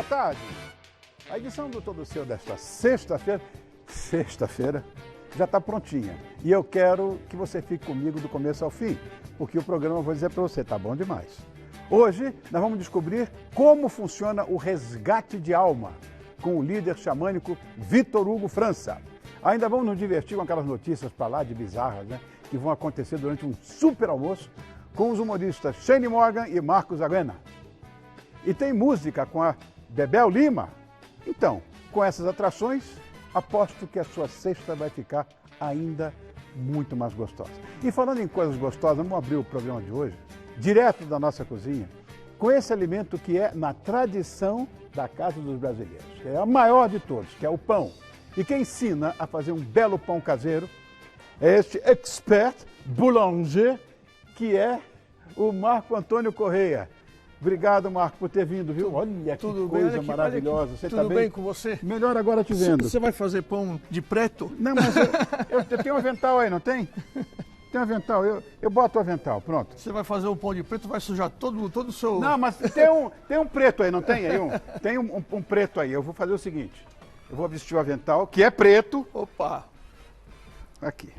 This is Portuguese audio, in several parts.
tarde. A edição do Todo Seu desta sexta-feira já está prontinha. E eu quero que você fique comigo do começo ao fim, porque o programa, eu vou dizer para você, tá bom demais. Hoje nós vamos descobrir como funciona o resgate de alma com o líder xamânico Vitor Hugo França. Ainda vamos nos divertir com aquelas notícias para lá de bizarras, né? Que vão acontecer durante um super almoço com os humoristas Shane Morgan e Marcos Aguena. E tem música com a Bebel Lima. Então, com essas atrações, aposto que a sua sexta vai ficar ainda muito mais gostosa. E falando em coisas gostosas, vamos abrir o programa de hoje, direto da nossa cozinha, com esse alimento que é na tradição da casa dos brasileiros, que é a maior de todos, que é o pão. E quem ensina a fazer um belo pão caseiro é este expert boulanger, que é o Marco Antônio Correia. Obrigado, Marco, por ter vindo, viu? Olha que coisa maravilhosa. Você tudo bem com você? Melhor agora te vendo. Você vai fazer pão de preto? Não, mas eu tenho um avental aí, não tem? Tem um avental, eu boto o avental, pronto. Você vai fazer o pão de preto, vai sujar todo o seu... Não, mas tem um preto aí, não tem? Tem um preto aí. Eu vou fazer o seguinte, eu vou vestir o avental, que é preto. Opa! Aqui.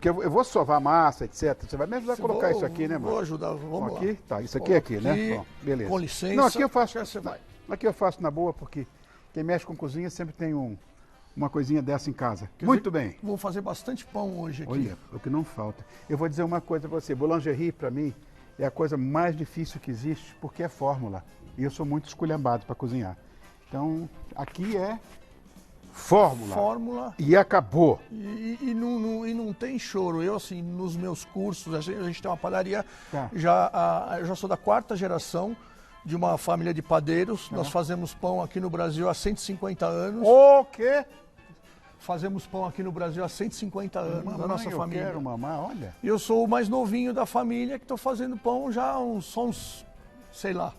Porque eu vou sovar a massa, etc. Você vai me ajudar a colocar isso aqui, né, mano? Vou ajudar, vamos aqui? lá. Tá, isso aqui é aqui, né? Bom, beleza. Com licença. Não, aqui eu faço. Você vai. Aqui eu faço na boa, porque quem mexe com cozinha sempre tem uma coisinha dessa em casa. Quer Muito dizer, bem. Vou fazer bastante pão hoje aqui. Olha, o que não falta. Eu vou dizer uma coisa para você. Boulangerie, para mim, é a coisa mais difícil que existe, porque é fórmula. E eu sou muito esculhambado para cozinhar. Então, aqui é fórmula. Fórmula. E acabou. E não tem choro. Eu, assim, nos meus cursos, a gente tem uma padaria, Tá. eu já sou da 4ª geração de uma família de padeiros. Nós fazemos pão aqui no Brasil há 150 anos. O quê? Fazemos pão aqui no Brasil há 150 anos, na nossa família. Eu quero mamar, olha. E eu sou o mais novinho da família que estou fazendo pão já há uns sei lá.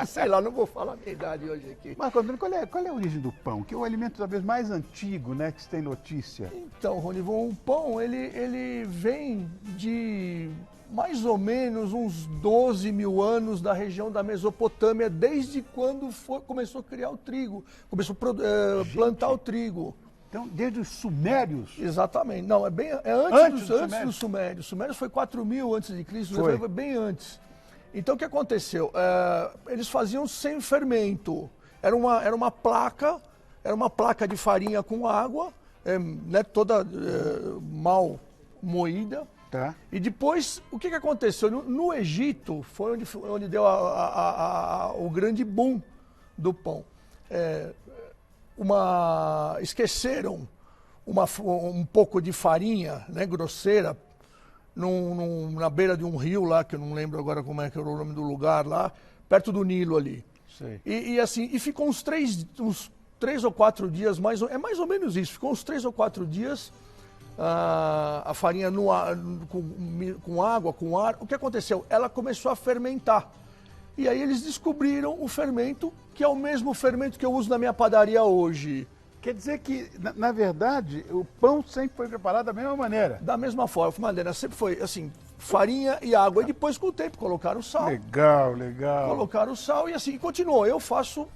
Sei lá, não vou falar a minha idade hoje aqui. Marco Antônio, qual é a origem do pão? Que é o alimento talvez mais antigo, né, que se tem notícia. Então, Ronivon, o pão, ele vem de mais ou menos uns 12 mil anos da região da Mesopotâmia, desde quando começou a criar o trigo, começou a plantar o trigo. Então, desde os sumérios? Exatamente. Não, é antes dos sumérios. Os sumérios foi 4.000 antes de Cristo, foi bem antes. Então, o que aconteceu? Eles faziam sem fermento. Era uma placa de farinha com água, né, toda mal moída. Tá. E depois, o que aconteceu? No Egito, foi onde deu o grande boom do pão. Esqueceram um pouco de farinha, né, grosseira, na beira de um rio lá, que eu não lembro agora como é que era o nome do lugar lá, perto do Nilo ali. Sei. E ficou uns 3 ou 4 dias, mais ou menos isso, ficou uns 3 ou 4 dias a farinha com água, com ar. O que aconteceu? Ela começou a fermentar. E aí eles descobriram o fermento, que é o mesmo fermento que eu uso na minha padaria hoje. Quer dizer que, na verdade, o pão sempre foi preparado da mesma maneira? Da mesma forma, sempre foi assim, farinha e água. E depois, com o tempo, colocaram sal. Legal, legal. Colocaram sal e assim continuou. Eu faço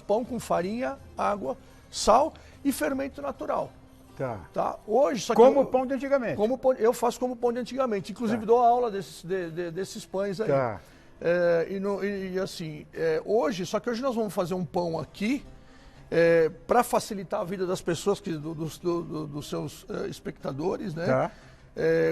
pão com farinha, água, sal e fermento natural. Tá? Hoje, só que como o pão de antigamente? Eu faço como o pão de antigamente. Inclusive, dou aula desses pães aí. Tá. Hoje, só que hoje nós vamos fazer um pão aqui, para facilitar a vida das pessoas, dos seus espectadores, né? Tá.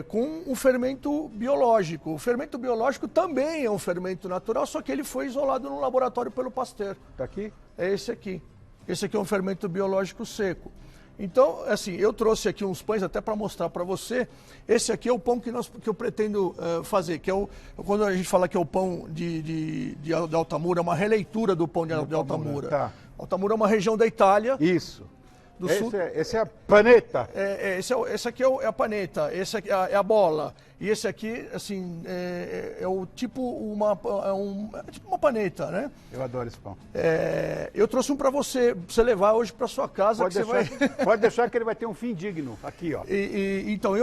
Com um fermento biológico. O fermento biológico também é um fermento natural, só que ele foi isolado no laboratório pelo Pasteur. Tá aqui? É esse aqui. Esse aqui é um fermento biológico seco. Então, assim, eu trouxe aqui uns pães até para mostrar para você. Esse aqui é o pão que eu pretendo fazer, que é quando a gente fala que é o pão de Altamura, é uma releitura do pão de Altamura. Tá. Altamura é uma região da Itália. Isso. Sul. Esse é a paneta. Esse aqui é a paneta, esse aqui é a bola. E esse aqui, assim, é o tipo uma paneta, né? Eu adoro esse pão. Eu trouxe um para você levar hoje para sua casa. Pode deixar que ele vai ter um fim digno aqui, ó. Então,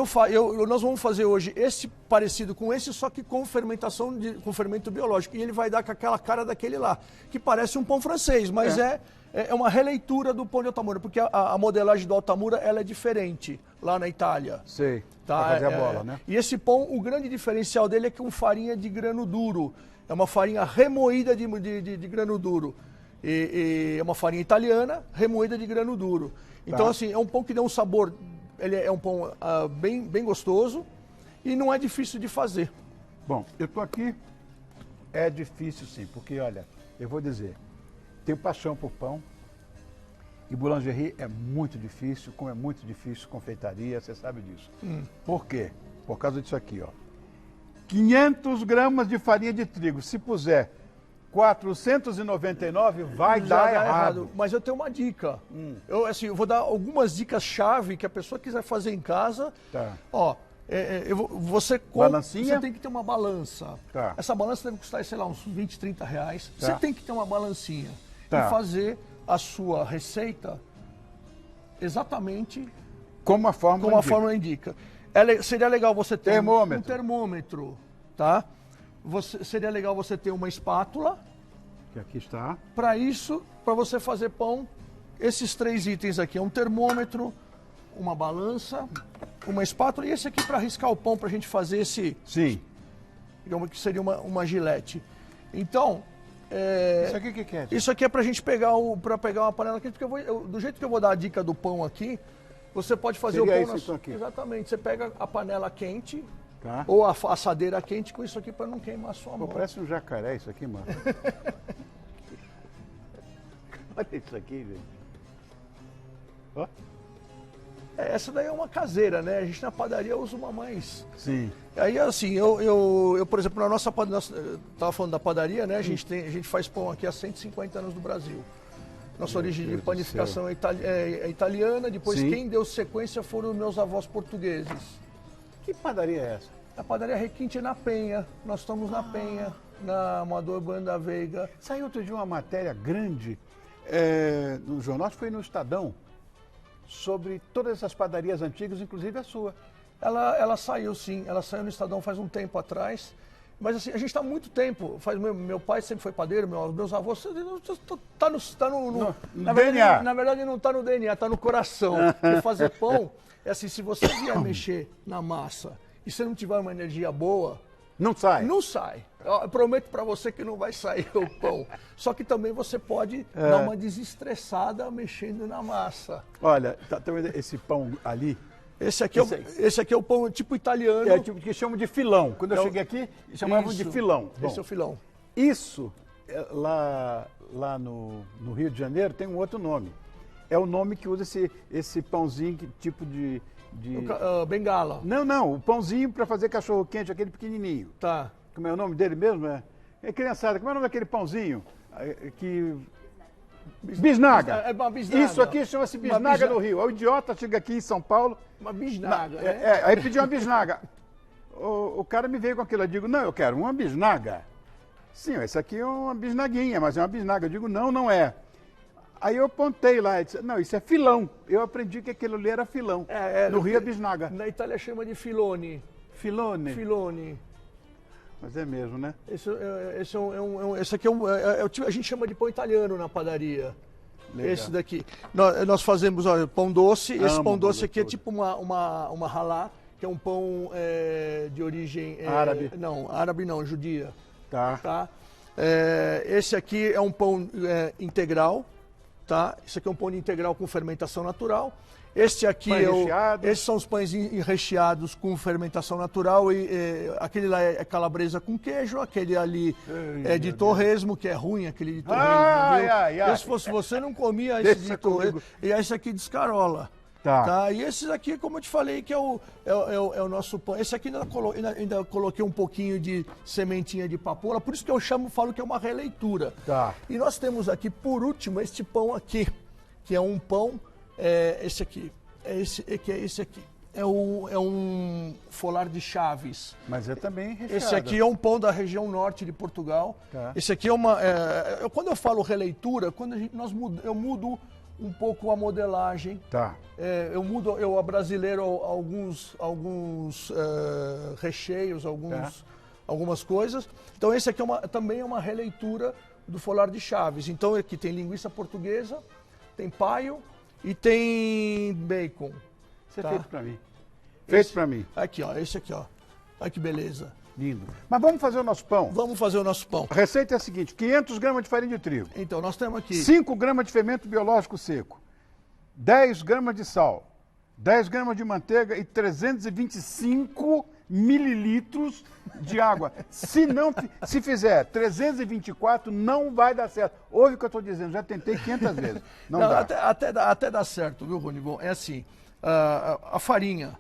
nós vamos fazer hoje esse parecido com esse, só que com fermentação, com fermento biológico. E ele vai dar com aquela cara daquele lá, que parece um pão francês, mas é uma releitura do pão de Altamura, porque a modelagem do Altamura ela é diferente lá na Itália. Sei, tá? Pra fazer a bola, né? E esse pão, o grande diferencial dele é que é com farinha de grano duro. É uma farinha remoída de grano duro. E é uma farinha italiana remoída de grano duro. Então, assim, é um pão que dá um sabor, ele é um pão bem gostoso e não é difícil de fazer. Bom, eu tô aqui, é difícil sim, porque olha, eu vou dizer, tenho paixão por pão e boulangerie é muito difícil, como é muito difícil confeitaria, você sabe disso. Por quê? Por causa disso aqui, ó. 500 gramas de farinha de trigo, se puser 499 vai dar errado. Mas eu tenho uma dica. Eu vou dar algumas dicas-chave que a pessoa quiser fazer em casa. Tá. Ó, você tem que ter uma balança. Tá. Essa balança deve custar, sei lá, uns 20, 30 reais. Tá. Você tem que ter uma balancinha Tá. e fazer a sua receita exatamente Como a fórmula indica. Seria legal você ter um termômetro, tá? Seria legal você ter uma espátula. Que aqui está. Para isso, para você fazer pão, esses 3 itens aqui, é um termômetro, uma balança, uma espátula e esse aqui para riscar o pão, para a gente fazer esse... Sim. Digamos que seria uma gilete. Então... Isso aqui o que é? Isso aqui é pra gente pegar uma panela quente, porque do jeito que eu vou dar a dica do pão aqui, você pode fazer o pão isso aqui. Exatamente, você pega a panela quente, Tá. ou a assadeira quente com isso aqui para não queimar a sua mão. Parece um jacaré isso aqui, mano. Olha isso aqui, gente. Ó. Essa daí é uma caseira, né? A gente na padaria usa uma mais. Sim. Aí assim, eu por exemplo, na nossa padaria, estava falando da padaria, né? A gente faz pão aqui há 150 anos no Brasil. Nossa origem de panificação é italiana, depois quem deu sequência foram meus avós portugueses. Que padaria é essa? A padaria Requinte na Penha. Nós estamos na Penha, na Amador Banda Veiga. Saiu outro dia uma matéria grande no jornal, acho que foi no Estadão, sobre todas essas padarias antigas, inclusive a sua. Ela saiu sim, ela saiu no Estadão faz um tempo atrás. Mas assim, a gente está há muito tempo. Meu pai sempre foi padeiro, meus avós. Está no DNA. Na verdade, não está no DNA, está no coração. E fazer pão é assim: se você vier mexer na massa e você não tiver uma energia boa. Não sai. Não sai. Eu prometo para você que não vai sair o pão. Só que também você pode dar uma desestressada mexendo na massa. Olha, tá vendo esse pão ali? Esse aqui é o pão tipo italiano. É tipo que chamam de filão. Quando eu cheguei aqui, chamavam de filão. Esse é o filão. Isso, lá no Rio de Janeiro, tem um outro nome. É o nome que usa esse pãozinho, tipo de... Bengala. Não, o pãozinho para fazer cachorro quente, aquele pequenininho. Tá. Como é o nome dele mesmo? Criançada, como é o nome daquele pãozinho? Bisnaga. É uma bisnaga. Isso aqui chama-se bisnaga no Rio. O idiota chega aqui em São Paulo... Uma bisnaga, né? Aí pediu uma bisnaga. O cara me veio com aquilo. Eu digo, não, eu quero uma bisnaga. Sim, essa aqui é uma bisnaguinha, mas é uma bisnaga. Eu digo, não é. Aí eu apontei lá e disse, não, isso é filão. Eu aprendi que aquilo ali era filão. No Rio é bisnaga. Na Itália chama de filone. Filone? Filone. Mas é mesmo, né? Esse aqui a gente chama de pão italiano na padaria. Legal. Esse daqui. Nós fazemos pão doce. Esse pão doce aqui é tipo uma halá, que é um pão de origem... árabe? Não, árabe não, judia. Tá. Esse aqui é um pão integral. Tá? Esse aqui é um pão integral com fermentação natural. Este aqui esses são os pães recheados com fermentação natural e aquele lá é calabresa com queijo, aquele ali é de torresmo, que é ruim, aquele de torresmo. Se fosse você, não comia esse de torresmo. E esse aqui de escarola. Tá? E esses aqui, como eu te falei, que é o nosso pão. Esse aqui ainda coloquei um pouquinho de sementinha de papoula, por isso que eu falo que é uma releitura. Tá. E nós temos aqui, por último, este pão aqui, que é um pão... esse aqui. É esse aqui. é um folar de Chaves. Mas é também recheado. Esse aqui é um pão da região norte de Portugal. Tá. Esse aqui é uma... quando eu falo releitura, eu mudo um pouco a modelagem. Tá. Eu abrasileiro alguns recheios, algumas coisas. Então esse aqui também é uma releitura do folar de Chaves. Então aqui tem linguiça portuguesa, tem paio e tem bacon. Isso é feito pra mim. Feito pra mim. Aqui, ó. Esse aqui, ó. Olha que beleza. Lindo. Mas vamos fazer o nosso pão? Vamos fazer o nosso pão. A receita é a seguinte: 500 gramas de farinha de trigo. Então, nós temos aqui... 5 gramas de fermento biológico seco. 10 gramas de sal. 10 gramas de manteiga e 325 mililitros de água. Se fizer 324, não vai dar certo. Ouve o que eu estou dizendo, já tentei 500 vezes. Não dá. Até dá certo, viu, Rony? Bom, é assim, a farinha,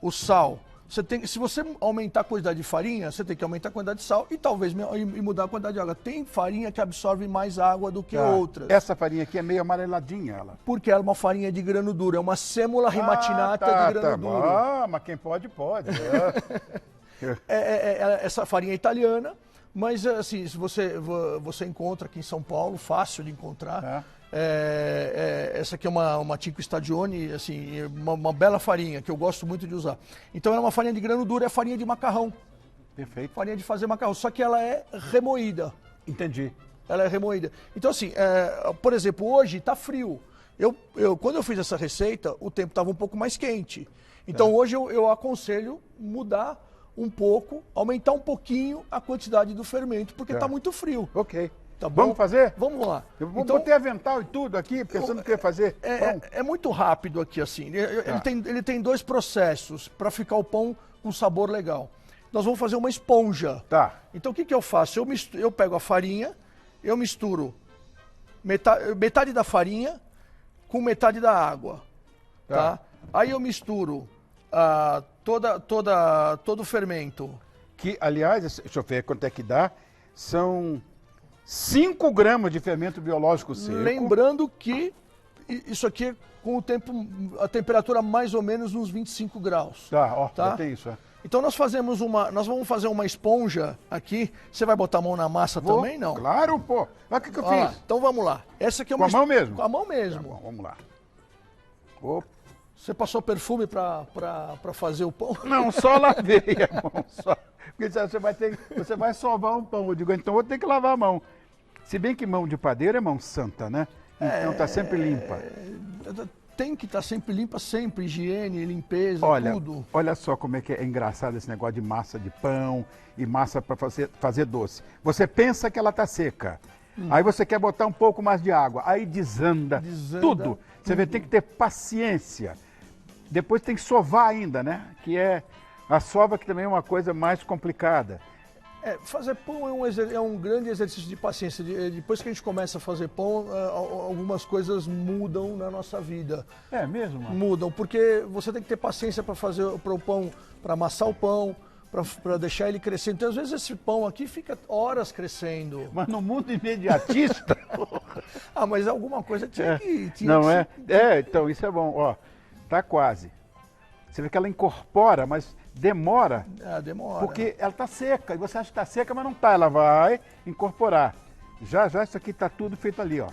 o sal, se você aumentar a quantidade de farinha, você tem que aumentar a quantidade de sal e talvez mudar a quantidade de água. Tem farinha que absorve mais água do que outras. Essa farinha aqui é meio amareladinha, ela. Porque ela é uma farinha de grano duro, é uma sêmola rematinata de grano duro. Mas quem pode, pode. Essa farinha é italiana, mas assim, se você encontra aqui em São Paulo, fácil de encontrar. Essa aqui é uma Cinque Stagioni, assim, uma bela farinha que eu gosto muito de usar. Então ela é uma farinha de grano duro, é farinha de macarrão. Perfeito. Farinha de fazer macarrão, só que ela é remoída. Entendi. Ela é remoída. Então assim, por exemplo, hoje está frio. Quando eu fiz essa receita, o tempo estava um pouco mais quente. Então hoje eu aconselho mudar um pouco, aumentar um pouquinho a quantidade do fermento, porque está muito frio. Ok. Tá bom? Vamos fazer? Vamos lá. Eu botei avental e tudo aqui, pensando que ia fazer pão. É muito rápido aqui, assim. Ele tem 2 processos para ficar o pão com sabor legal. Nós vamos fazer uma esponja. Tá. Então o que eu faço? Eu pego a farinha, eu misturo metade da farinha com metade da água. Tá? Aí eu misturo todo o fermento. Que, aliás, deixa eu ver quanto é que dá. São 5 gramas de fermento biológico seco. Lembrando que isso aqui é com o tempo, a temperatura mais ou menos uns 25 graus. Tá? Já tem isso. Então nós vamos fazer uma esponja aqui. Você vai botar a mão na massa também, não? Claro, pô. Olha o que eu fiz. Então vamos lá. Essa aqui é com a mão mesmo? Com a mão mesmo. Tá bom, vamos lá. Opa. Você passou perfume para fazer o pão? Não, só lavei a mão. Porque você vai sovar um pão. Eu digo, então vou ter que lavar a mão. Se bem que mão de padeiro é mão santa, né? Então tá sempre limpa. Tem que estar sempre limpa, sempre. Higiene, limpeza, tudo. Olha só como é que é engraçado esse negócio de massa de pão e massa para fazer doce. Você pensa que ela tá seca. Aí você quer botar um pouco mais de água. Aí desanda tudo. Você tem que ter paciência. Depois tem que sovar ainda, né? Que é a sova, que também é uma coisa mais complicada. Fazer pão é um grande exercício de paciência. Depois que a gente começa a fazer pão, algumas coisas mudam na nossa vida. É mesmo? Mano? Mudam, porque você tem que ter paciência para fazer o pão, para amassar o pão, para deixar ele crescer. Então, às vezes, esse pão aqui fica horas crescendo. Mas no mundo imediatista... mas alguma coisa tinha que... Então, isso é bom. Ó, tá quase. Você vê que ela incorpora, mas demora. Demora. Porque ela tá seca, e você acha que tá seca, mas não tá. Ela vai incorporar. Já isso aqui tá tudo feito ali, ó.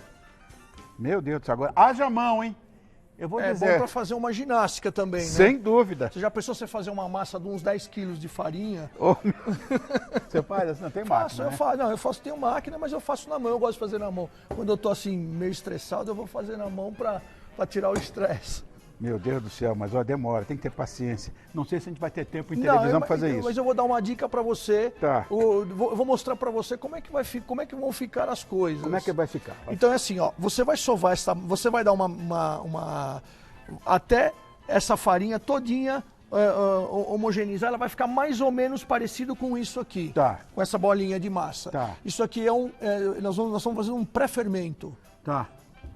Meu Deus do céu, agora haja mão, hein? Eu vou dizer. É bom para fazer uma ginástica também, né? Sem dúvida. Você já pensou você fazer uma massa de uns 10 quilos de farinha? Você faz? Não tem máquina, eu faço, tenho máquina, mas eu faço na mão, eu gosto de fazer na mão. Quando eu tô assim, meio estressado, eu vou fazer na mão para tirar o estresse. Meu Deus do céu, mas demora, tem que ter paciência. Não sei se a gente vai ter tempo em televisão para fazer isso. Mas eu vou dar uma dica para você. Tá. Eu vou mostrar para você como é que vão ficar as coisas. Como é que vai ficar? Então é assim, ó, você vai sovar você vai dar até essa farinha todinha homogeneizar, ela vai ficar mais ou menos parecido com isso aqui. Tá. Com essa bolinha de massa. Tá. Isso aqui nós vamos fazer um pré-fermento. Tá.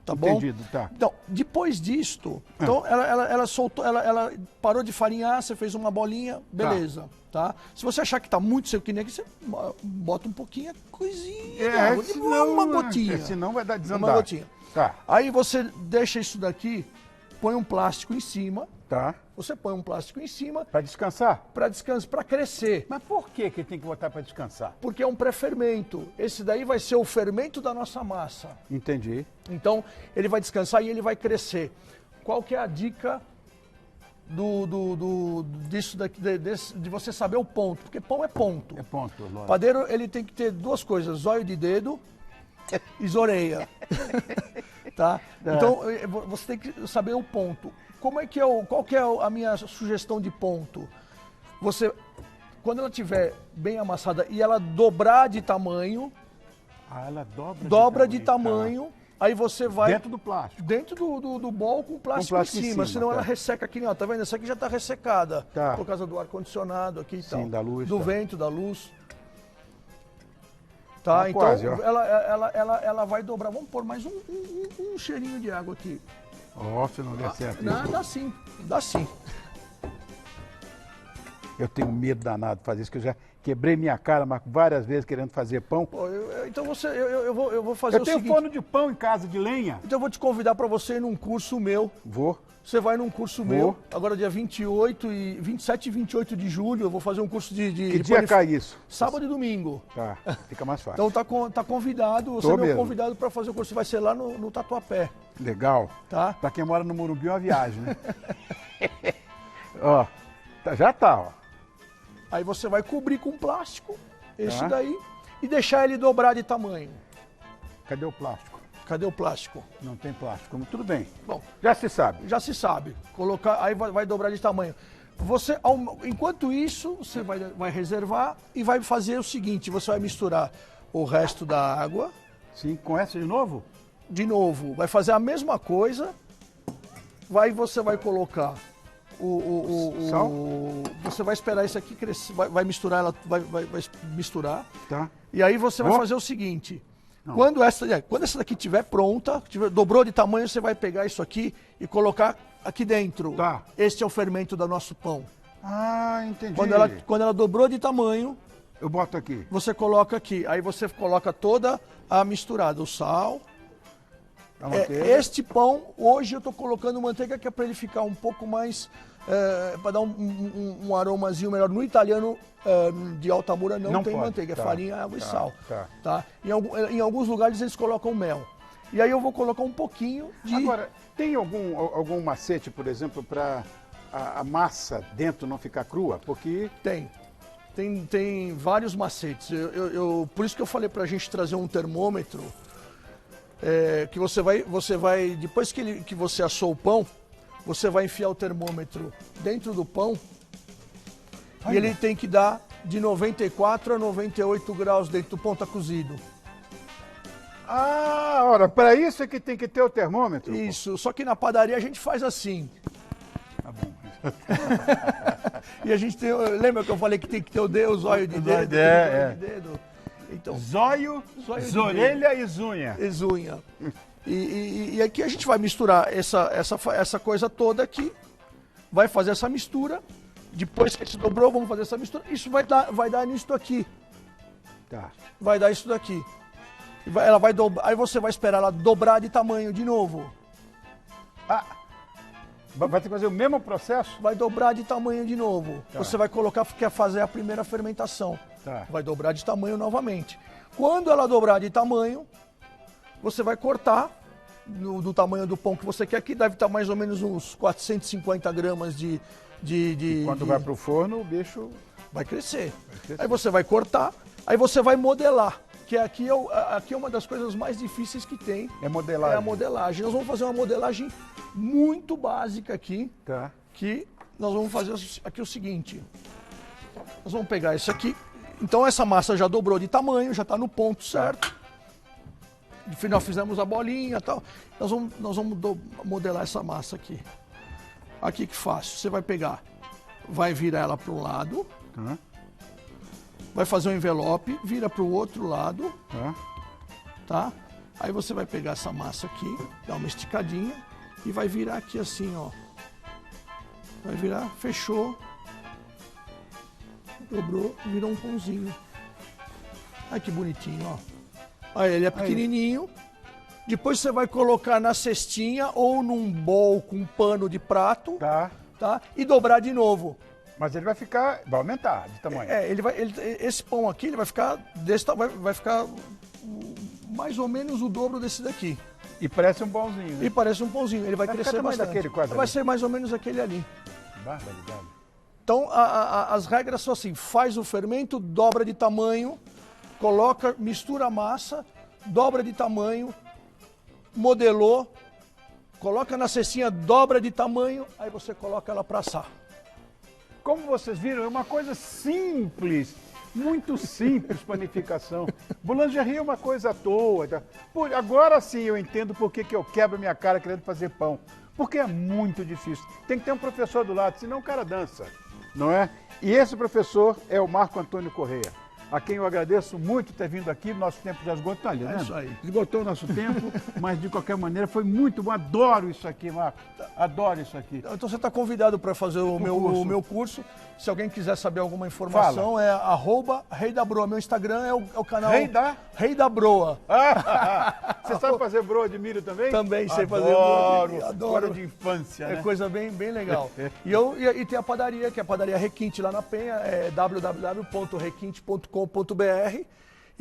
Tá bom? Entendido, tá. Então, depois disto, então ela soltou, ela parou de farinhar, você fez uma bolinha, beleza, tá? Se você achar que tá muito seco que nem aqui, você bota um pouquinho, coisinha, uma gotinha. Senão vai dar desandar. Uma gotinha. Tá. Aí você deixa isso daqui, põe um plástico em cima. Tá. Você põe um plástico em cima Para descansar? para crescer. Mas por que que tem que botar para descansar? Porque é um pré-fermento. Esse daí vai ser o fermento da nossa massa. Entendi. Então, ele vai descansar e ele vai crescer. Qual que é a dica disso daqui, de você saber o ponto? Porque pão é ponto. É ponto, O lógico. padeiro, ele tem que ter duas coisas, zóio de dedo e zoreia. Tá? Então, você tem que saber o ponto. Qual que é a minha sugestão de ponto? Quando ela estiver bem amassada e ela dobrar de tamanho, Ela dobra de tamanho, aí você vai... Dentro do plástico. Dentro do bol com plástico, plástico em em cima, cima, senão tá. ela resseca aqui, ó, tá vendo? Essa aqui já tá ressecada, Tá. por causa do ar-condicionado aqui e tal. Da luz, do tá. vento, da luz. Tá, então quase, ó. ela vai dobrar. Vamos pôr mais um cheirinho de água aqui. Ó, se não der certo Não, isso. dá sim. Eu tenho medo danado de fazer isso, que eu já quebrei minha cara, Marco, várias vezes querendo fazer pão. Pô, então eu vou fazer Eu o tenho seguinte. forno de pão em casa, de lenha. Então eu vou te convidar para você ir num curso meu. Vou. Você vai num curso meu, agora dia 27 e 28 de julho, eu vou fazer um curso de Que dia cai isso? Sábado e domingo. Tá, fica mais fácil. Então tá convidado, você é meu convidado para fazer o curso, vai ser lá no Tatuapé, Legal. tá? Pra quem mora no Morumbi é uma viagem, né? Ó, já tá, ó. Aí você vai cobrir com plástico, esse Tá. daí, e deixar ele dobrar de tamanho. Cadê o plástico? Cadê o plástico? Não tem plástico. Tudo bem. Bom, Já se sabe. já se sabe. Aí vai dobrar de tamanho. Enquanto isso, você vai reservar e vai fazer o seguinte, você vai misturar o resto da água, Sim, com essa de novo? de novo, vai fazer a mesma coisa, você vai colocar Sal? você vai esperar isso aqui crescer, vai misturar, vai misturar, Tá. e aí você vai Ó. fazer o seguinte, quando essa daqui estiver pronta, dobrou de tamanho, você vai pegar isso aqui e colocar aqui dentro. Tá. Este é o fermento do nosso pão. Ah, entendi. Quando ela dobrou de tamanho, Eu boto aqui. você coloca aqui. Aí você coloca toda a misturada, o sal. A manteiga. Este pão, hoje eu estou colocando manteiga que é para ele ficar um pouco mais... para dar um aromazinho melhor. No italiano de Altamura não tem pode. manteiga, Tá, é farinha, água e sal. tá. Tá? Em alguns lugares eles colocam mel. E aí eu vou colocar um pouquinho de... Agora, tem algum macete, por exemplo, para a massa dentro não ficar crua? Porque... Tem vários macetes. Por isso que eu falei pra gente trazer um termômetro, que você vai depois que você assou o pão, você vai enfiar o termômetro dentro do pão e ele tem que dar de 94 a 98 graus dentro do pão, tá cozido. Ah, ora, para isso é que tem que ter o termômetro? Isso, só que na padaria a gente faz assim. Tá bom. E a gente tem, lembra que eu falei que tem que ter o zóio de dedo? É. De dedo? Então, Zóio, de orelha e zunha. exunha. E aqui a gente vai misturar essa coisa toda aqui, vai fazer essa mistura, depois que se dobrou, vamos fazer essa mistura, isso vai dar nisso aqui, Tá. vai dar isso daqui. Ela vai dobrar, aí você vai esperar ela dobrar de tamanho de novo, Ah, vai ter que fazer o mesmo processo? vai dobrar de tamanho de novo, você vai colocar, quer fazer a primeira fermentação, Tá. vai dobrar de tamanho novamente. Quando ela dobrar de tamanho, você vai cortar do tamanho do pão que você quer, que deve estar mais ou menos uns 450 gramas de Quando vai pro forno, o bicho... vai crescer. crescer. Aí você vai cortar, aí você vai modelar, que aqui é uma das coisas mais difíceis que tem. É modelagem. É a modelagem. Nós vamos fazer uma modelagem muito básica aqui, Tá. que nós vamos fazer aqui o seguinte. Nós vamos pegar isso aqui. Então essa massa já dobrou de tamanho, já está no ponto certo. No final fizemos a bolinha e tal. Nós vamos modelar essa massa aqui. Aqui que fácil. Você vai pegar, vai virar ela para um lado, Tá. vai fazer um envelope, vira para o outro lado, Tá. tá? Aí você vai pegar essa massa aqui, dar uma esticadinha e vai virar aqui assim, ó. Vai virar, fechou, dobrou, virou um pãozinho. Olha que bonitinho, ó. Aí ele é pequenininho. Depois você vai colocar na cestinha ou num bowl com um pano de prato. Tá. tá? E dobrar de novo. Mas ele vai aumentar de tamanho. Esse pão aqui ele vai ficar desse tamanho, vai ficar mais ou menos o dobro desse daqui. E parece um pãozinho, né? E parece um pãozinho, ele vai crescer bastante. Daquele quase vai ali. ser mais ou menos aquele ali. Barbaridade. Então, as regras são assim, faz o fermento, dobra de tamanho, coloca, mistura a massa, dobra de tamanho, modelou, coloca na cestinha, dobra de tamanho, aí você coloca ela para assar. Como vocês viram, é uma coisa simples, muito simples panificação. Boulangerie é uma coisa à toa. Agora sim eu entendo por que eu quebro minha cara querendo fazer pão. Porque é muito difícil. Tem que ter um professor do lado, senão o cara dança, não é? E esse professor é o Marco Antônio Corrêa, a quem eu agradeço muito ter vindo aqui. Nosso tempo já esgotou, ali, né? É isso aí. Esgotou o nosso tempo, mas de qualquer maneira foi muito bom. Adoro isso aqui, Marco. Adoro isso aqui. Então você está convidado para fazer o meu curso. Se alguém quiser saber alguma informação, é @Rei da Broa. Meu Instagram é o canal Rei da Broa. Você sabe fazer broa de milho também? Também sei fazer broa de milho. Adoro. História de infância, né? É coisa bem legal. E tem a padaria, que é a padaria Requinte lá na Penha, é www.requinte.com.br.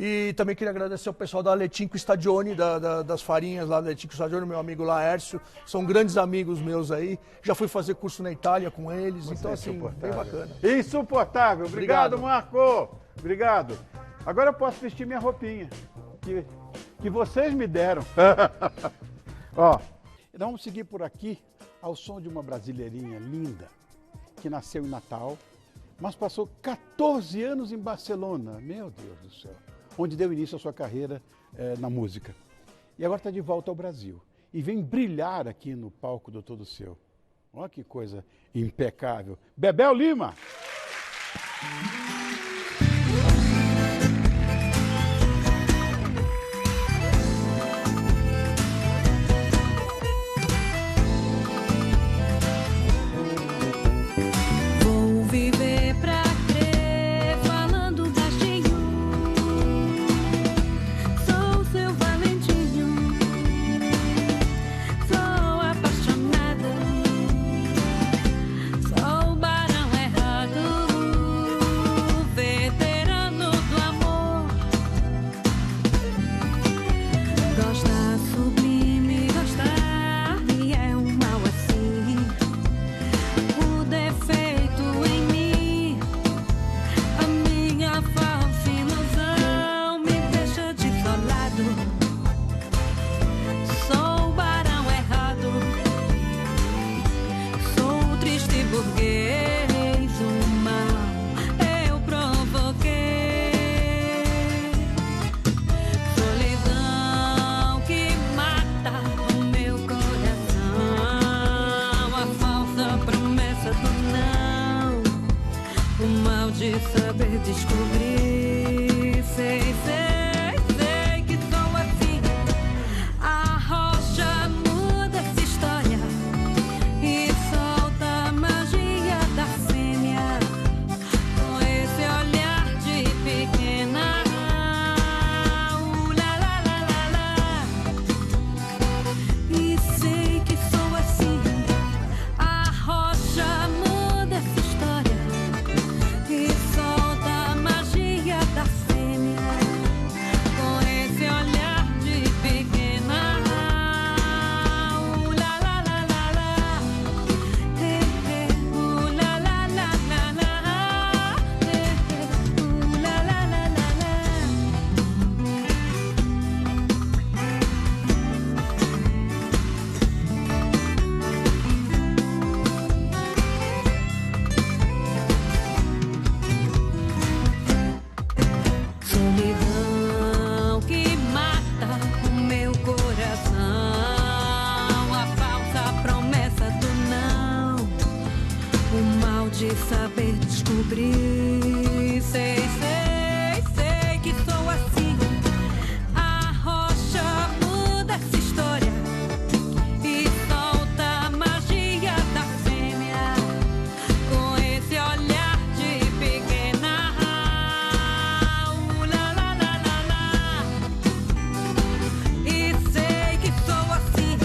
E também queria agradecer ao pessoal da Letinco Stagioni, das farinhas lá da Letinco Stagioni, meu amigo Laércio. São grandes amigos meus aí. Já fui fazer curso na Itália com eles. Você então, assim, bem bacana. Insuportável. Obrigado, Marco. Obrigado. Agora eu posso vestir minha roupinha, que vocês me deram. Ó, nós vamos seguir por aqui ao som de uma brasileirinha linda, que nasceu em Natal, mas passou 14 anos em Barcelona, meu Deus do céu, onde deu início à sua carreira na música. E agora está de volta ao Brasil e vem brilhar aqui no palco do Todo Seu. Olha que coisa impecável. Bebel Lima! Descobrir, sei que sou assim. A rocha muda essa história e solta a magia da fêmea com esse olhar de pequena. La la la la la. E sei que sou assim. A rocha muda essa história e solta a magia da fêmea com esse olhar de pequena. La la la la la. La la la la la. La la la la la. Solidão que mata o meu coração, a falsa promessa do não, o mal de saber descobrir. Sei que sou assim. A rocha muda essa história e solta a magia da fêmea com esse olhar de pequena. La la la la la. E sei que sou assim.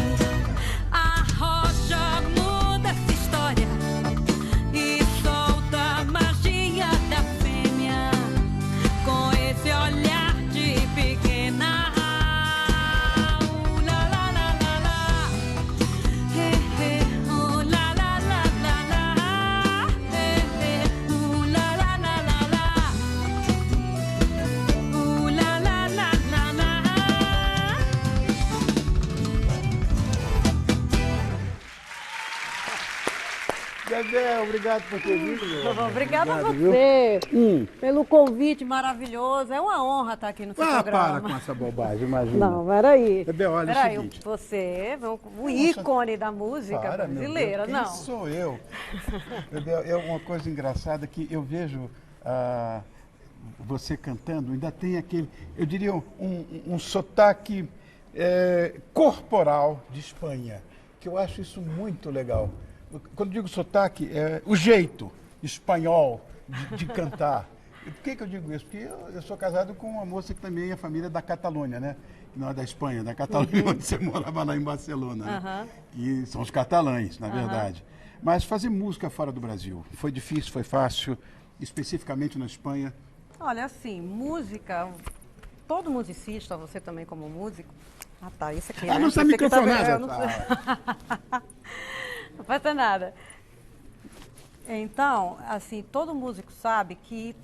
A rocha muda essa história Bebel, obrigado por ter vindo. Obrigada a Obrigado, viu? você pelo convite maravilhoso. É uma honra estar aqui no seu Ah, programa. para com essa bobagem, imagina. Não, peraí. Bebel, olha o Peraí, seguinte. você, o ícone da música Para, meu brasileira, Deus, quem não. sou eu? Bebel, é uma coisa engraçada que eu vejo você cantando, ainda tem aquele, eu diria, um sotaque corporal de Espanha, que eu acho isso muito legal. Quando digo sotaque, é o jeito espanhol de cantar. E por que eu digo isso? Porque eu sou casado com uma moça que também é família da Catalunha, né? Não é da Espanha, da Catalunha, onde você morava lá em Barcelona. Né? E são os catalães, na verdade. Mas fazer música fora do Brasil, foi difícil, foi fácil, especificamente na Espanha? Olha, assim, música, todo musicista, você também como músico. Ah, tá, isso aqui. Ah, né? não está Esse aqui tá- microfonada. eu não sei. Não passa nada. Então, assim, todo músico sabe que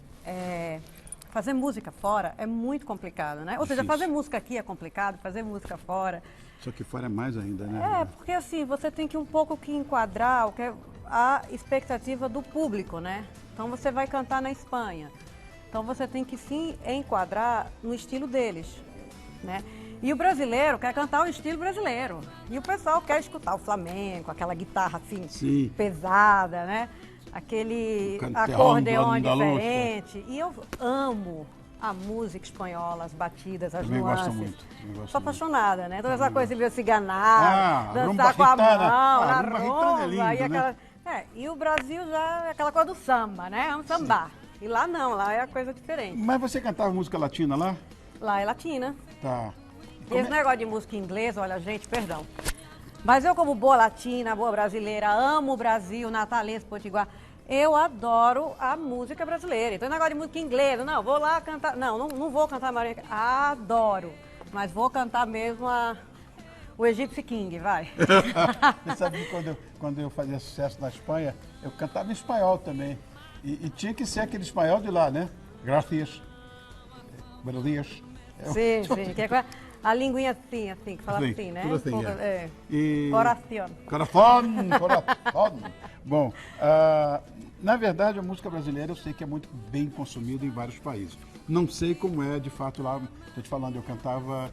fazer música fora é muito complicado, né? Ou seja, Difícil. fazer música aqui é complicado, fazer música fora. Só que fora é mais ainda, né? Porque assim, você tem que um pouco que enquadrar o que é a expectativa do público, né? Então você vai cantar na Espanha. Então você tem que sim enquadrar no estilo deles, né? E o brasileiro quer cantar o estilo brasileiro. E o pessoal quer escutar o flamenco, aquela guitarra assim, Sim. pesada, né? Aquele O acordeão canterrão do Andaluz, diferente. E eu amo a música espanhola, as batidas, as Também nuances. gosto muito. Também gosto Sou muito. apaixonada, né? Toda essa coisa de ver ciganar, rumba dançar com a mão, gitana. na Rumba rumba, gitana é lindo, e né? aquela... e o Brasil já é aquela coisa do samba, né? Vamos sambar. E lá não, lá é a coisa diferente. Mas você cantava música latina lá? Lá é latina. Tá. E esse negócio de música inglesa, olha, gente, perdão. Mas eu, como boa latina, boa brasileira, amo o Brasil, natalense, potiguar, eu adoro a música brasileira. Então, esse negócio de música inglesa, não, vou lá cantar. Não vou cantar Maria. Adoro. Mas vou cantar mesmo o Egypsy King, vai. Você sabe que quando eu fazia sucesso na Espanha, eu cantava em espanhol também. E tinha que ser aquele espanhol de lá, né? Gracias. Buenos dias. Sim, sim. Que é a linguinha assim, que fala Sim, assim, né? tudo assim, Pouco- é. Coração. Coração. Bom, na verdade, a música brasileira eu sei que é muito bem consumida em vários países. Não sei como é, de fato, lá, estou te falando, eu cantava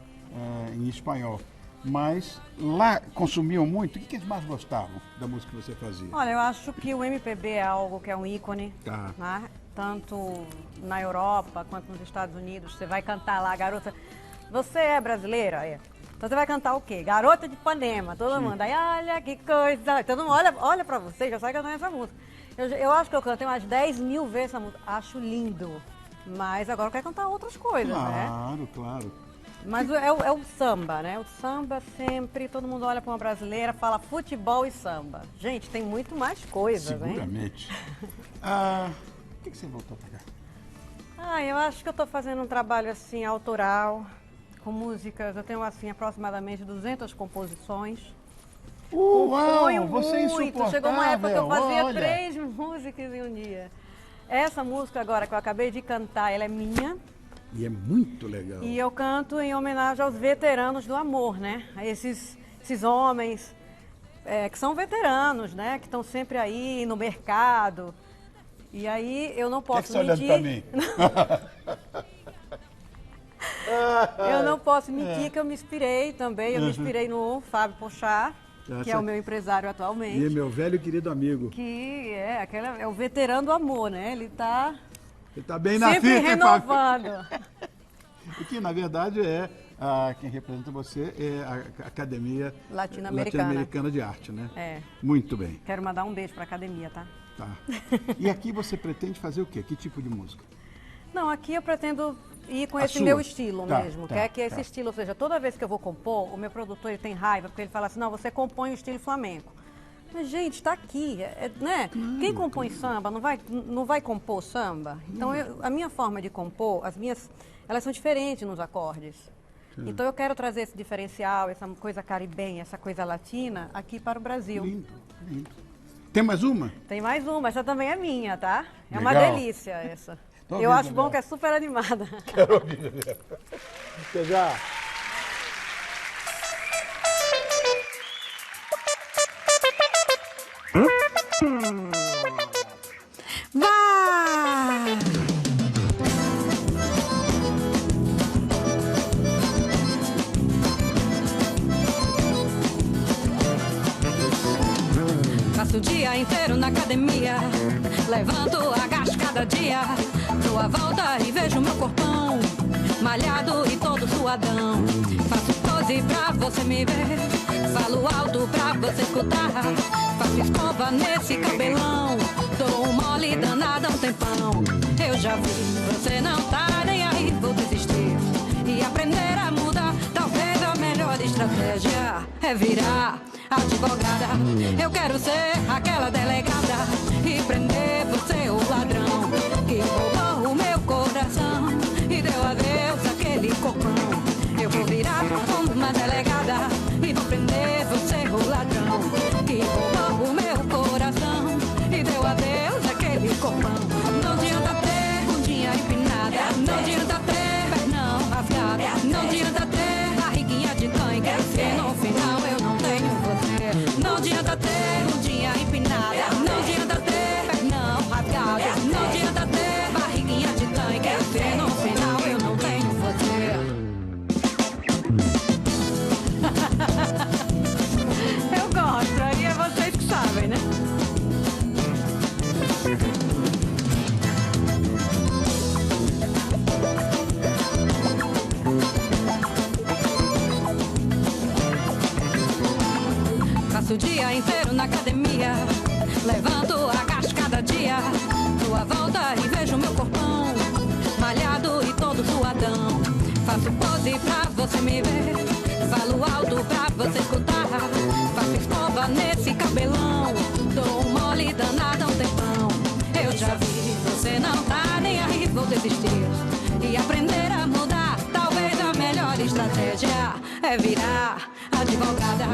em espanhol. Mas lá consumiam muito. O que eles mais gostavam da música que você fazia? Olha, eu acho que o MPB é algo que é um ícone, Tá. né? Tanto na Europa quanto nos Estados Unidos. Você vai cantar lá, garota. Você é brasileira? É. Então você vai cantar o quê? Garota de Ipanema, todo mundo. Aí, olha que coisa. Todo mundo olha pra você, já sai cantando essa música. Eu acho que eu cantei umas 10 mil vezes essa música. Acho lindo. Mas agora eu quero cantar outras coisas, né? Claro, claro. Mas é o samba, né? O samba sempre, todo mundo olha para uma brasileira, fala futebol e samba. Gente, tem muito mais coisas, hein? Seguramente. Por que você voltou pra cá? Eu acho que eu estou fazendo um trabalho assim autoral, com músicas. Eu tenho assim aproximadamente 200 composições. Uau, Componho você é muito. insuportável. Chegou uma época que eu fazia olha. 3 músicas em um dia. Essa música agora que eu acabei de cantar, ela é minha. E é muito legal. E eu canto em homenagem aos veteranos do amor, né? A esses homens que são veteranos, né? Que estão sempre aí no mercado. E aí eu não Por que posso você está olhando mentir. pra mim? Eu não posso mentir que eu me inspirei também. Eu me inspirei no Fábio Pochá, que é o meu empresário atualmente. E meu velho e querido amigo. Que é o veterano do amor, né? Ele está Você está bem na sempre fita, hein, Fábio? renovando. O que, na verdade, quem representa você é a Academia Latino-Americana de Arte, né? É. Muito bem. Quero mandar um beijo para a academia, tá? Tá. E aqui você pretende fazer o quê? Que tipo de música? Não, aqui eu pretendo ir com A esse sua? meu estilo Tá, mesmo, tá, que é que esse tá. estilo, ou seja, toda vez que eu vou compor, o meu produtor ele tem raiva, porque ele fala assim, não, você compõe o estilo flamenco. Mas, gente, está aqui, né? Quem compõe samba não vai compor samba? Então, a minha forma de compor, elas são diferentes nos acordes. Então, eu quero trazer esse diferencial, essa coisa caribenha, essa coisa latina, aqui para o Brasil. Lindo, lindo. Tem mais uma? Tem mais uma, essa também é minha, tá? É uma Legal. delícia essa. Tô Eu ouvindo, acho bom Bel. que é super animada. Quero ouvir. Até já. Passo o dia inteiro na academia, levanto, agacho cada dia, dou a volta e vejo meu corpão, malhado e todo suadão. Faço pose pra você me ver, falo alto pra você escutar, faço escova nesse cabelão, dou um mole danado há um tempão. Eu já vi, você não tá nem aí, vou desistir e aprender a mudar. Talvez a melhor estratégia é virar advogada. Eu quero ser aquela delegada e prender você, o ladrão que roubou o meu coração e deu adeus àquele corpão. Eu vou virar uma delegada e vou prender você, o ladrão que roubou o meu coração e deu adeus àquele corpão. Não adianta ter bundinha empinada, não adianta ter pernão rasgada, não adianta ter barriguinha de tanque, se no final eu não tenho você. Não adianta ter bundinha empinada, não adianta ter pernão rasgado, não adianta ter barriguinha de tanque, se no final eu não tenho você. Eu gosto, aí é vocês que sabem, né? Passo o dia inteiro na academia, levanto, agacho cada dia, dou a volta e vejo meu corpão, malhado e todo suadão. Faço pose pra você me ver, falo alto pra você escutar, faço escova nesse cabelão, dou um mole danado há um tempão. Eu já vi, você não tá nem aí, vou desistir e aprender a mudar. Talvez a melhor estratégia é virar advogada.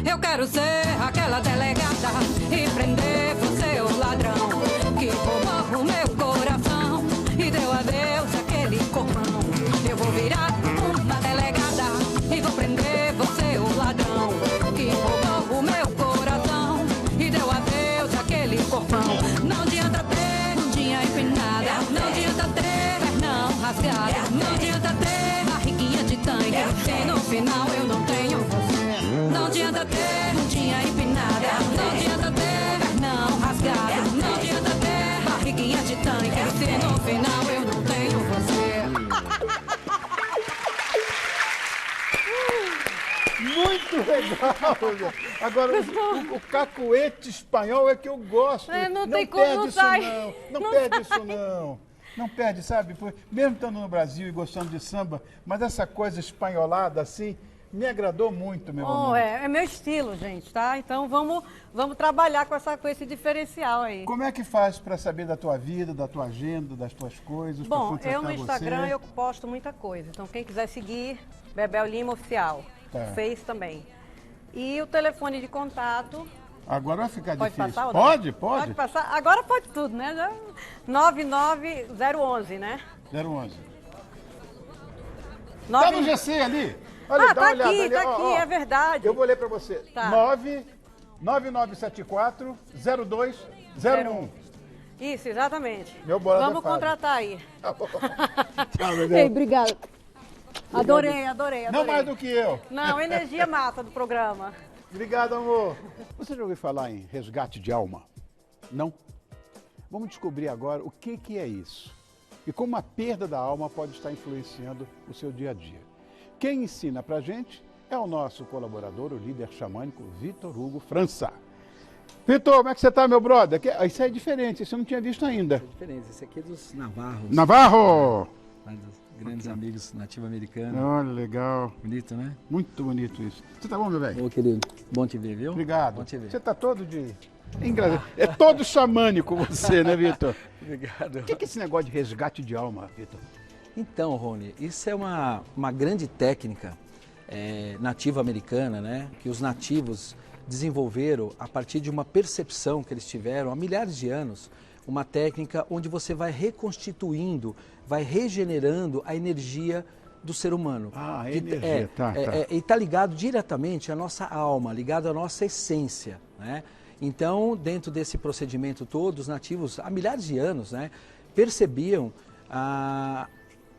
Eu quero ser aquela delegada e prender você, o ladrão que roubou o meu coração e deu adeus àquele corpão. Eu vou virar uma delegada e vou prender você, o ladrão que roubou o meu coração e deu adeus àquele corpão. Não adianta ter bundinha empinada, não adianta ter pernão rasgado, não adianta ter barriguinha de tanque, se no final eu não tenho você. Não adianta ter bundinha empinada, não adianta ter pernão rasgado, não adianta ter barriguinha de tanque, se no final eu não tenho você. Muito legal! Agora, o cacuete espanhol é que eu gosto. Não tem como perde isso sair. não perde isso não. Não perde, sabe? Mesmo estando no Brasil e gostando de samba, mas essa coisa espanholada assim, me agradou muito, meu amor. É meu estilo, gente, tá? Então vamos trabalhar com esse diferencial aí. Como é que faz para saber da tua vida, da tua agenda, das tuas coisas? pra Bom, contratar eu no Instagram você? eu posto muita coisa. Então quem quiser seguir, Bebel Lima Oficial. Tá. Face também. E o telefone de contato. Agora vai ficar Pode difícil. passar ou não? Pode? Pode passar. Agora pode tudo, né? 99011, né? 011. Tá 9... no GC ali. Olha, dá uma olhada ali. Tá Ó, aqui, ó. é verdade. Eu vou ler para você. Tá. 99974-0201. Isso, exatamente. Meu bola Vamos da Fábio. contratar aí. Tchau, meu Ei, Deus. obrigada. Adorei. Não mais do que eu. Não, energia massa do programa. Obrigado, amor. Você já ouviu falar em resgate de alma? Não? Vamos descobrir agora o que é isso e como a perda da alma pode estar influenciando o seu dia a dia. Quem ensina pra gente é o nosso colaborador, o líder xamânico, Vitor Hugo França. Vitor, como é que você tá, meu brother? Isso é diferente, isso eu não tinha visto ainda. É diferente, esse aqui é dos Navarros. Navarro! Lá dos grandes amigos nativo-americanos. Olha, legal. Bonito, né? Muito bonito isso. Você tá bom, meu velho? Ô, querido, bom te ver, viu? Obrigado. Bom te ver. Você tá todo de... É todo xamânico você, né, Vitor? Obrigado. O que é esse negócio de resgate de alma, Vitor? Então, Rony, isso é uma grande técnica nativa-americana, né? Que os nativos desenvolveram a partir de uma percepção que eles tiveram há milhares de anos, uma técnica onde você vai reconstituindo, vai regenerando a energia do ser humano. Ah, a energia, tá. E está ligado diretamente à nossa alma, ligado à nossa essência, né? Então, dentro desse procedimento todo, os nativos, há milhares de anos, né, percebiam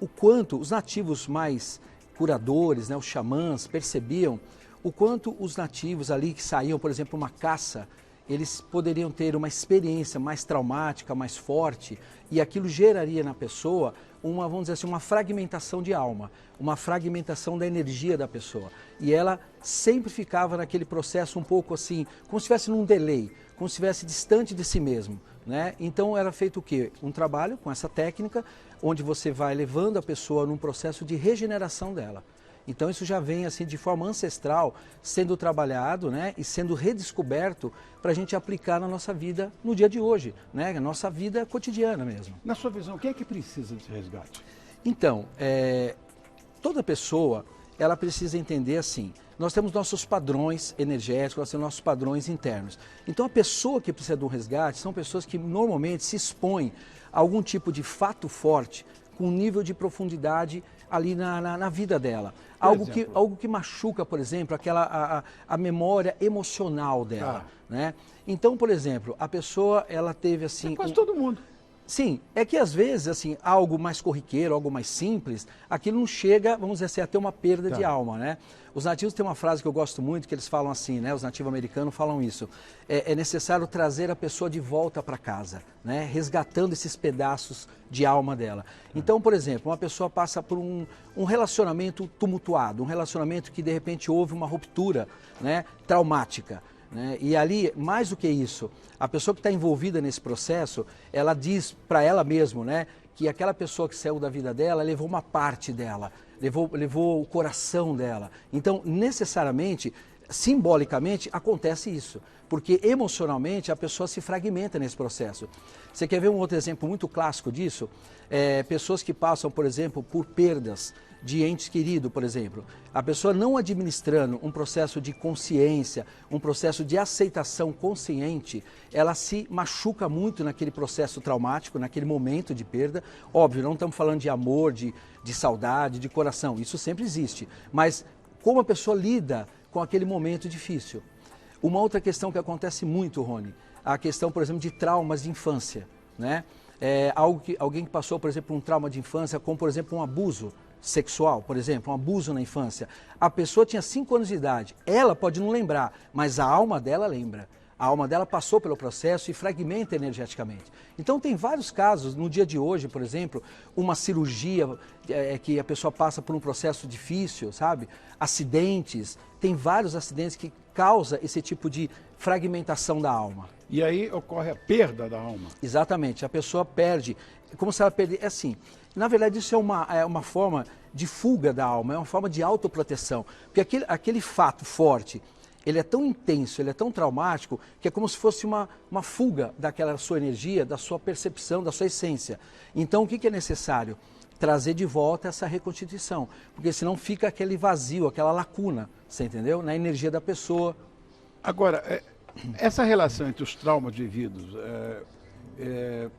o quanto os nativos mais curadores, né, os xamãs, percebiam o quanto os nativos ali que saíam, por exemplo, uma caça, eles poderiam ter uma experiência mais traumática, mais forte, e aquilo geraria na pessoa uma, vamos dizer assim, uma fragmentação de alma, uma fragmentação da energia da pessoa. E ela sempre ficava naquele processo um pouco assim, como se estivesse num delay, como se estivesse distante de si mesmo, né? Então era feito o quê? Um trabalho com essa técnica, onde você vai levando a pessoa num processo de regeneração dela. Então isso já vem assim de forma ancestral, sendo trabalhado, né, e sendo redescoberto para a gente aplicar na nossa vida no dia de hoje, né, na nossa vida cotidiana mesmo. Na sua visão, quem é que precisa desse resgate? Então, toda pessoa, ela precisa entender assim, nós temos nossos padrões energéticos, nós temos nossos padrões internos. Então a pessoa que precisa de um resgate são pessoas que normalmente se expõem a algum tipo de fato forte, com um nível de profundidade ali na vida dela. Algo que machuca, por exemplo, a memória emocional dela. Né? Então, por exemplo, a pessoa, ela teve assim... Quase todo mundo. Sim, é que às vezes, assim, algo mais corriqueiro, algo mais simples, aquilo não chega, vamos dizer assim, a ter uma perda de alma, né? Os nativos têm uma frase que eu gosto muito, que eles falam assim, né? Os nativos americanos falam isso. É necessário trazer a pessoa de volta para casa, né? Resgatando esses pedaços de alma dela. Então, por exemplo, uma pessoa passa por um relacionamento tumultuado, um relacionamento que de repente houve uma ruptura, né? Traumática. Né? E ali, mais do que isso, a pessoa que está envolvida nesse processo, ela diz para ela mesma, né, que aquela pessoa que saiu da vida dela levou uma parte dela, levou o coração dela. Então, necessariamente, simbolicamente, acontece isso, porque emocionalmente a pessoa se fragmenta nesse processo. Você quer ver um outro exemplo muito clássico disso? Pessoas que passam, por exemplo, por perdas de entes queridos, por exemplo. A pessoa não administrando um processo de consciência, um processo de aceitação consciente, ela se machuca muito naquele processo traumático, naquele momento de perda. Óbvio, não estamos falando de amor, de saudade, de coração, isso sempre existe. Mas como a pessoa lida com aquele momento difícil. Uma outra questão que acontece muito, Rony, a questão, por exemplo, de traumas de infância, né? Alguém que passou, por exemplo, um trauma de infância, como, por exemplo, um abuso sexual, por exemplo, um abuso na infância. A pessoa tinha 5 anos de idade, ela pode não lembrar, mas a alma dela lembra. A alma dela passou pelo processo e fragmenta energeticamente. Então tem vários casos, no dia de hoje, por exemplo, uma cirurgia que a pessoa passa por um processo difícil, sabe? Acidentes, tem vários acidentes que causam esse tipo de fragmentação da alma. E aí ocorre a perda da alma. Exatamente, a pessoa perde, como se ela perdesse, assim, na verdade isso é uma forma de fuga da alma, é uma forma de autoproteção, porque aquele fato forte, ele é tão intenso, ele é tão traumático, que é como se fosse uma fuga daquela sua energia, da sua percepção, da sua essência. Então o que é necessário? Trazer de volta essa reconstituição, porque senão fica aquele vazio, aquela lacuna, você entendeu? Na energia da pessoa. Agora, essa relação entre os traumas vividos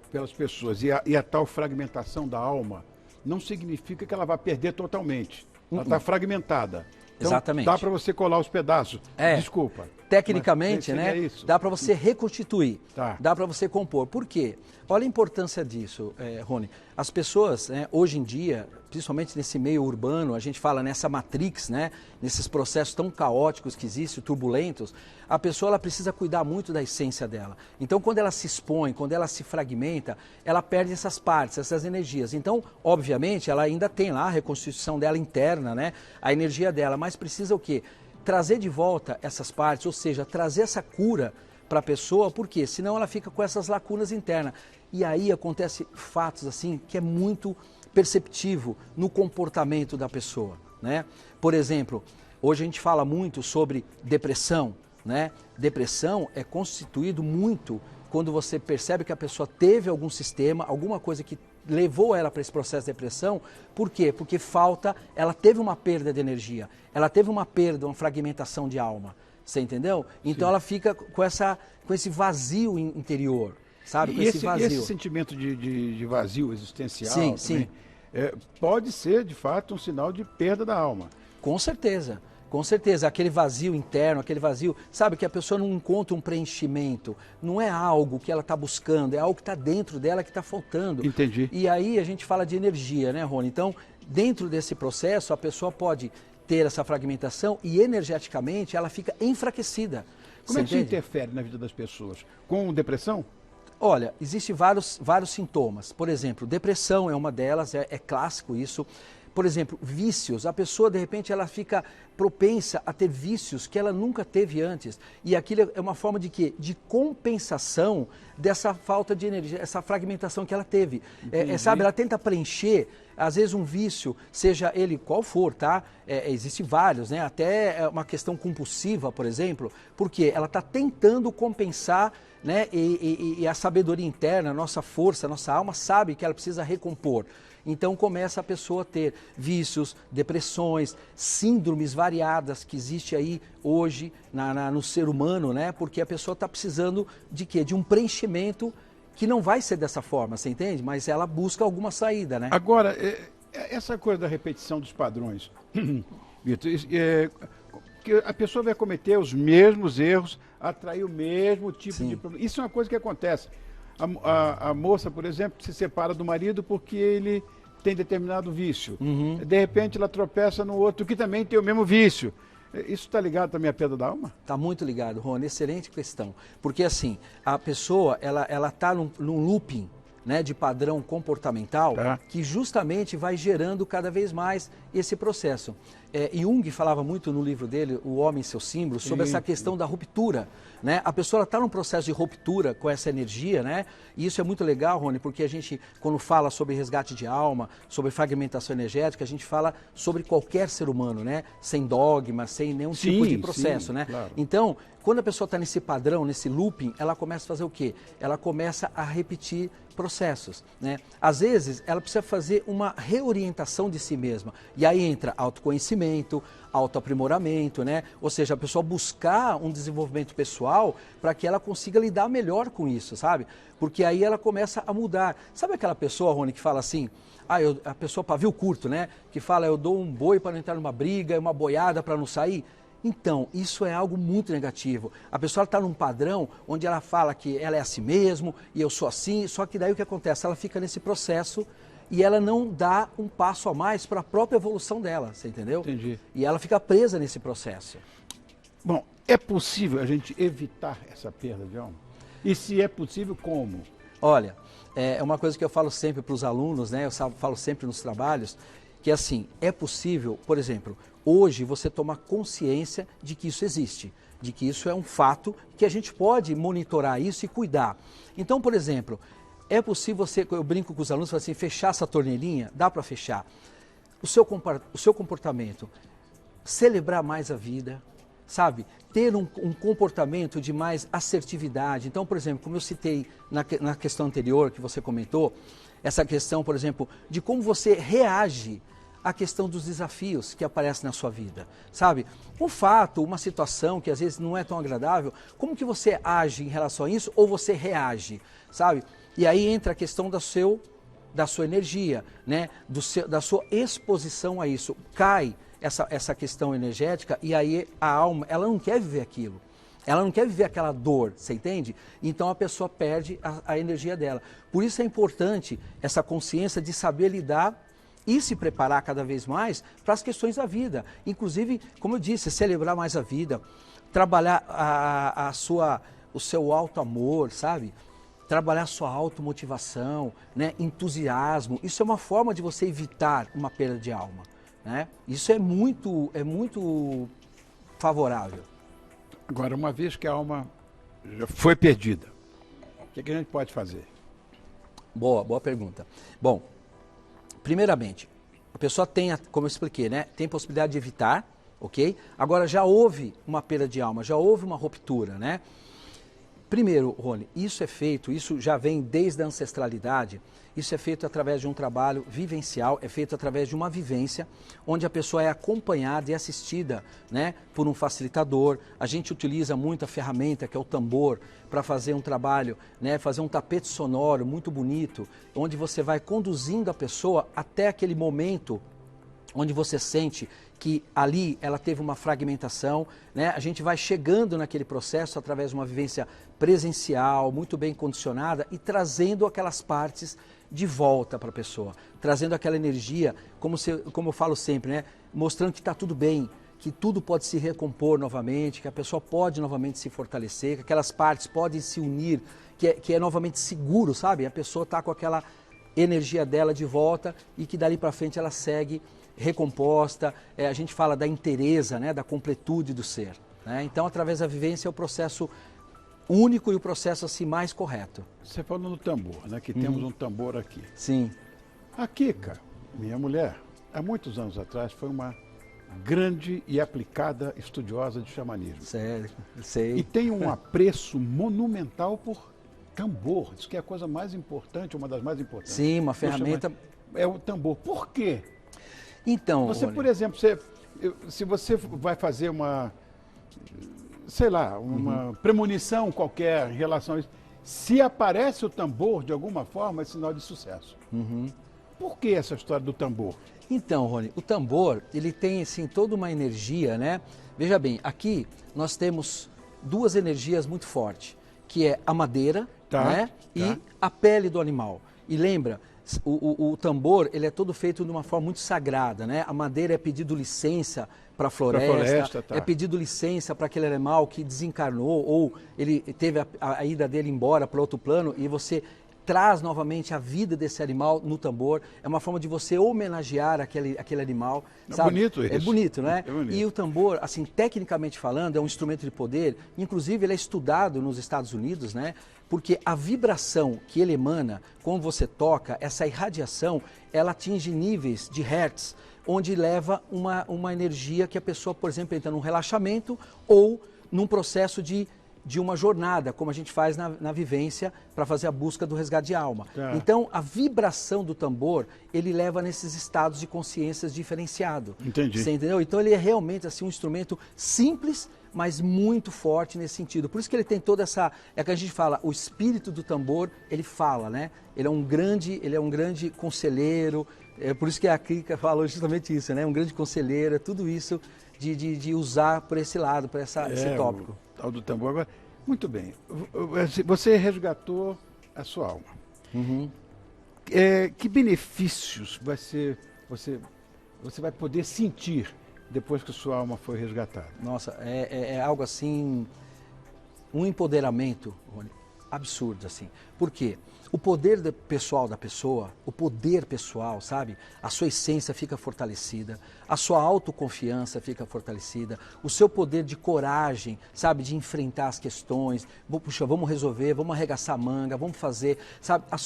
pelas pessoas e a tal fragmentação da alma não significa que ela vai perder totalmente. Ela está fragmentada. Então, exatamente. Dá para você colar os pedaços. Desculpa. Tecnicamente, né? Isso. Dá para você reconstituir, Tá. Dá para você compor. Por quê? Olha a importância disso, Rony. As pessoas, né, hoje em dia, principalmente nesse meio urbano, a gente fala nessa matrix, né, nesses processos tão caóticos que existem, turbulentos, a pessoa ela precisa cuidar muito da essência dela. Então, quando ela se expõe, quando ela se fragmenta, ela perde essas partes, essas energias. Então, obviamente, ela ainda tem lá a reconstituição dela interna, né, a energia dela, mas precisa o quê? Trazer de volta essas partes, ou seja, trazer essa cura para a pessoa, porque senão ela fica com essas lacunas internas. E aí acontece fatos assim que é muito perceptivo no comportamento da pessoa, né? Por exemplo, hoje a gente fala muito sobre depressão, né? Depressão é constituído muito quando você percebe que a pessoa teve algum sistema, alguma coisa que levou ela para esse processo de depressão. Por quê? Porque ela teve uma perda de energia, ela teve uma perda, uma fragmentação de alma, você entendeu? Então ela fica com esse vazio interior, sabe? Com esse vazio. E esse sentimento de vazio existencial sim, também, pode ser, de fato, um sinal de perda da alma. Com certeza. Com certeza, aquele vazio interno, aquele vazio, sabe, que a pessoa não encontra um preenchimento, não é algo que ela está buscando, é algo que está dentro dela que está faltando. Entendi. E aí a gente fala de energia, né, Rony? Então, dentro desse processo, a pessoa pode ter essa fragmentação e energeticamente ela fica enfraquecida. Como é que isso entende? interfere na vida das pessoas? Com depressão? Olha, existem vários sintomas. Por exemplo, depressão é uma delas, é clássico isso. Por exemplo, vícios. A pessoa, de repente, ela fica propensa a ter vícios que ela nunca teve antes. E aquilo é uma forma de quê? De compensação dessa falta de energia, essa fragmentação que ela teve. Sabe, ela tenta preencher, às vezes, um vício, seja ele qual for, tá? Existem vários, né? Até uma questão compulsiva, por exemplo, porque ela está tentando compensar, né? E a sabedoria interna, a nossa força, a nossa alma sabe que ela precisa recompor. Então começa a pessoa a ter vícios, depressões, síndromes variadas que existe aí hoje no ser humano, né? Porque a pessoa está precisando de quê? De um preenchimento que não vai ser dessa forma, você entende? Mas ela busca alguma saída, né? Agora, essa coisa da repetição dos padrões, Vitor, que a pessoa vai cometer os mesmos erros, atrair o mesmo tipo de problema. Isso é uma coisa que acontece. A moça, por exemplo, se separa do marido porque ele tem determinado vício. De repente ela tropeça no outro que também tem o mesmo vício. Isso está ligado também à perda da alma? Está muito ligado, Rony. Excelente questão. Porque assim, a pessoa ela está num looping, né, de padrão comportamental, que justamente vai gerando cada vez mais esse processo. Jung falava muito no livro dele, O Homem e Seus Símbolos, sobre essa questão da ruptura, né? A pessoa está num processo de ruptura com essa energia, né? E isso é muito legal, Rony, porque a gente, quando fala sobre resgate de alma, sobre fragmentação energética, a gente fala sobre qualquer ser humano, né? Sem dogma, sem nenhum tipo de processo, né? Claro. Então, quando a pessoa está nesse padrão, nesse looping, ela começa a fazer o quê? Ela começa a repetir processos, né? Às vezes, ela precisa fazer uma reorientação de si mesma. E aí entra autoconhecimento, autoaprimoramento, né? Ou seja, a pessoa buscar um desenvolvimento pessoal para que ela consiga lidar melhor com isso, sabe? Porque aí ela começa a mudar. Sabe aquela pessoa, Rony, que fala assim, a pessoa pavio curto, né? Que fala, eu dou um boi para não entrar numa briga, uma boiada para não sair. Então, isso é algo muito negativo. A pessoa está num padrão onde ela fala que ela é assim mesmo, e eu sou assim, só que daí o que acontece? Ela fica nesse processo e ela não dá um passo a mais para a própria evolução dela, você entendeu? Entendi. E ela fica presa nesse processo. Bom, é possível a gente evitar essa perda de alma? E se é possível, como? Olha, é uma coisa que eu falo sempre para os alunos, né? Eu falo sempre nos trabalhos, que assim, é possível, por exemplo, hoje você tomar consciência de que isso existe, de que isso é um fato, que a gente pode monitorar isso e cuidar. Então, por exemplo, é possível você, eu brinco com os alunos, falo assim, fechar essa torneirinha, dá para fechar. O seu comportamento, celebrar mais a vida, sabe? Ter um comportamento de mais assertividade. Então, por exemplo, como eu citei na questão anterior que você comentou, essa questão, por exemplo, de como você reage à questão dos desafios que aparecem na sua vida, sabe? Um fato, uma situação que às vezes não é tão agradável, como que você age em relação a isso ou você reage, sabe? E aí entra a questão da sua energia, né? Da sua exposição a isso. Cai essa questão energética e aí a alma, ela não quer viver aquilo. Ela não quer viver aquela dor, você entende? Então a pessoa perde a energia dela. Por isso é importante essa consciência de saber lidar e se preparar cada vez mais para as questões da vida. Inclusive, como eu disse, celebrar mais a vida, trabalhar o seu alto amor, sabe? Trabalhar a sua automotivação, né? Entusiasmo. Isso é uma forma de você evitar uma perda de alma, né? Isso é muito favorável. Agora, uma vez que a alma já foi perdida, o que a gente pode fazer? Boa pergunta. Bom, primeiramente, a pessoa tem, como eu expliquei, né, tem possibilidade de evitar, ok? Agora, já houve uma perda de alma, já houve uma ruptura, né? Primeiro, Rony, isso já vem desde a ancestralidade, isso é feito através de um trabalho vivencial, é feito através de uma vivência, onde a pessoa é acompanhada e assistida, né, por um facilitador. A gente utiliza muito a ferramenta, que é o tambor, para fazer um trabalho, né, fazer um tapete sonoro muito bonito, onde você vai conduzindo a pessoa até aquele momento onde você sente que ali ela teve uma fragmentação, né? A gente vai chegando naquele processo através de uma vivência presencial, muito bem condicionada e trazendo aquelas partes de volta para a pessoa, trazendo aquela energia, como eu falo sempre, né? Mostrando que está tudo bem, que tudo pode se recompor novamente, que a pessoa pode novamente se fortalecer, que aquelas partes podem se unir, que é novamente seguro, sabe? A pessoa está com aquela energia dela de volta e que dali para frente ela segue recomposta. A gente fala da inteireza, né? Da completude do ser. Né? Então, através da vivência é o processo único e o processo assim mais correto. Você falou no tambor, né? Que temos um tambor aqui. Sim. A Kika, minha mulher, há muitos anos atrás foi uma grande e aplicada estudiosa de xamanismo. Sério, sei. E tem um apreço monumental por tambor. Diz que é a coisa mais importante, uma das mais importantes. Sim, uma ferramenta... É o tambor. Por quê? Então, Você, Rony, por exemplo, se você vai fazer uma, sei lá, uma premonição qualquer em relação a isso, se aparece o tambor de alguma forma, é sinal de sucesso. Por que essa história do tambor? Então, Rony, o tambor, ele tem assim toda uma energia, né? Veja bem, aqui nós temos duas energias muito fortes, que é a madeira, né? E a pele do animal. E lembra, o tambor, ele é todo feito de uma forma muito sagrada, né? A madeira é pedido licença para a floresta, é pedido licença para aquele animal que desencarnou ou ele teve a ida dele embora para outro plano e você traz novamente a vida desse animal no tambor. É uma forma de você homenagear aquele animal. É sabe? bonito isso. É bonito, né? É bonito. E o tambor, assim, tecnicamente falando, é um instrumento de poder. Inclusive, ele é estudado nos Estados Unidos, né? Porque a vibração que ele emana, quando você toca, essa irradiação, ela atinge níveis de hertz, onde leva uma energia que a pessoa, por exemplo, entra num relaxamento ou num processo de uma jornada, como a gente faz na vivência para fazer a busca do resgate de alma. Então, a vibração do tambor, ele leva nesses estados de consciências diferenciados. Entendi. Você entendeu? Então, ele é realmente assim, um instrumento simples, mas muito forte nesse sentido. Por isso que ele tem toda essa... É que a gente fala, o espírito do tambor, ele fala, né? Ele é um grande conselheiro. É por isso que a Kika falou justamente isso, né? Um grande conselheiro, é tudo isso de usar por esse lado, por esse tópico. O tal do tambor. Agora, muito bem, você resgatou a sua alma. Que benefícios você vai poder sentir depois que a sua alma foi resgatada? Nossa, é algo assim, um empoderamento, Rony, absurdo, assim. Por quê? O poder pessoal da pessoa, o poder pessoal, sabe? A sua essência fica fortalecida, a sua autoconfiança fica fortalecida, o seu poder de coragem, sabe? De enfrentar as questões, puxa, vamos resolver, vamos arregaçar a manga, vamos fazer, sabe? A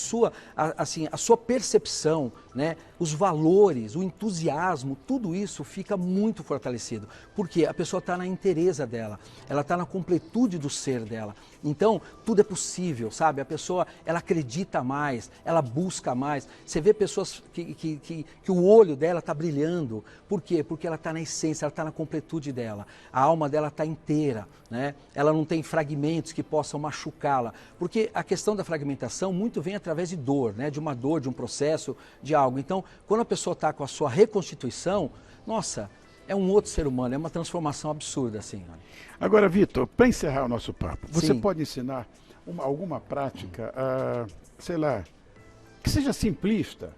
sua percepção, né? Os valores, o entusiasmo, tudo isso fica muito fortalecido. Porque a pessoa está na inteireza dela, ela está na completude do ser dela. Então, tudo é possível, sabe? A pessoa, ela acredita mais, ela busca mais. Você vê pessoas que o olho dela está brilhando. Por quê? Porque ela está na essência, ela está na completude dela. A alma dela está inteira, né? Ela não tem fragmentos que possam machucá-la. Porque a questão da fragmentação muito vem através de dor, né? De uma dor, de um processo, de algo. Então, quando a pessoa está com a sua reconstituição, nossa, é um outro ser humano, é uma transformação absurda, assim. Agora, Vitor, para encerrar o nosso papo, você Sim. pode ensinar alguma prática, sei lá, que seja simplista,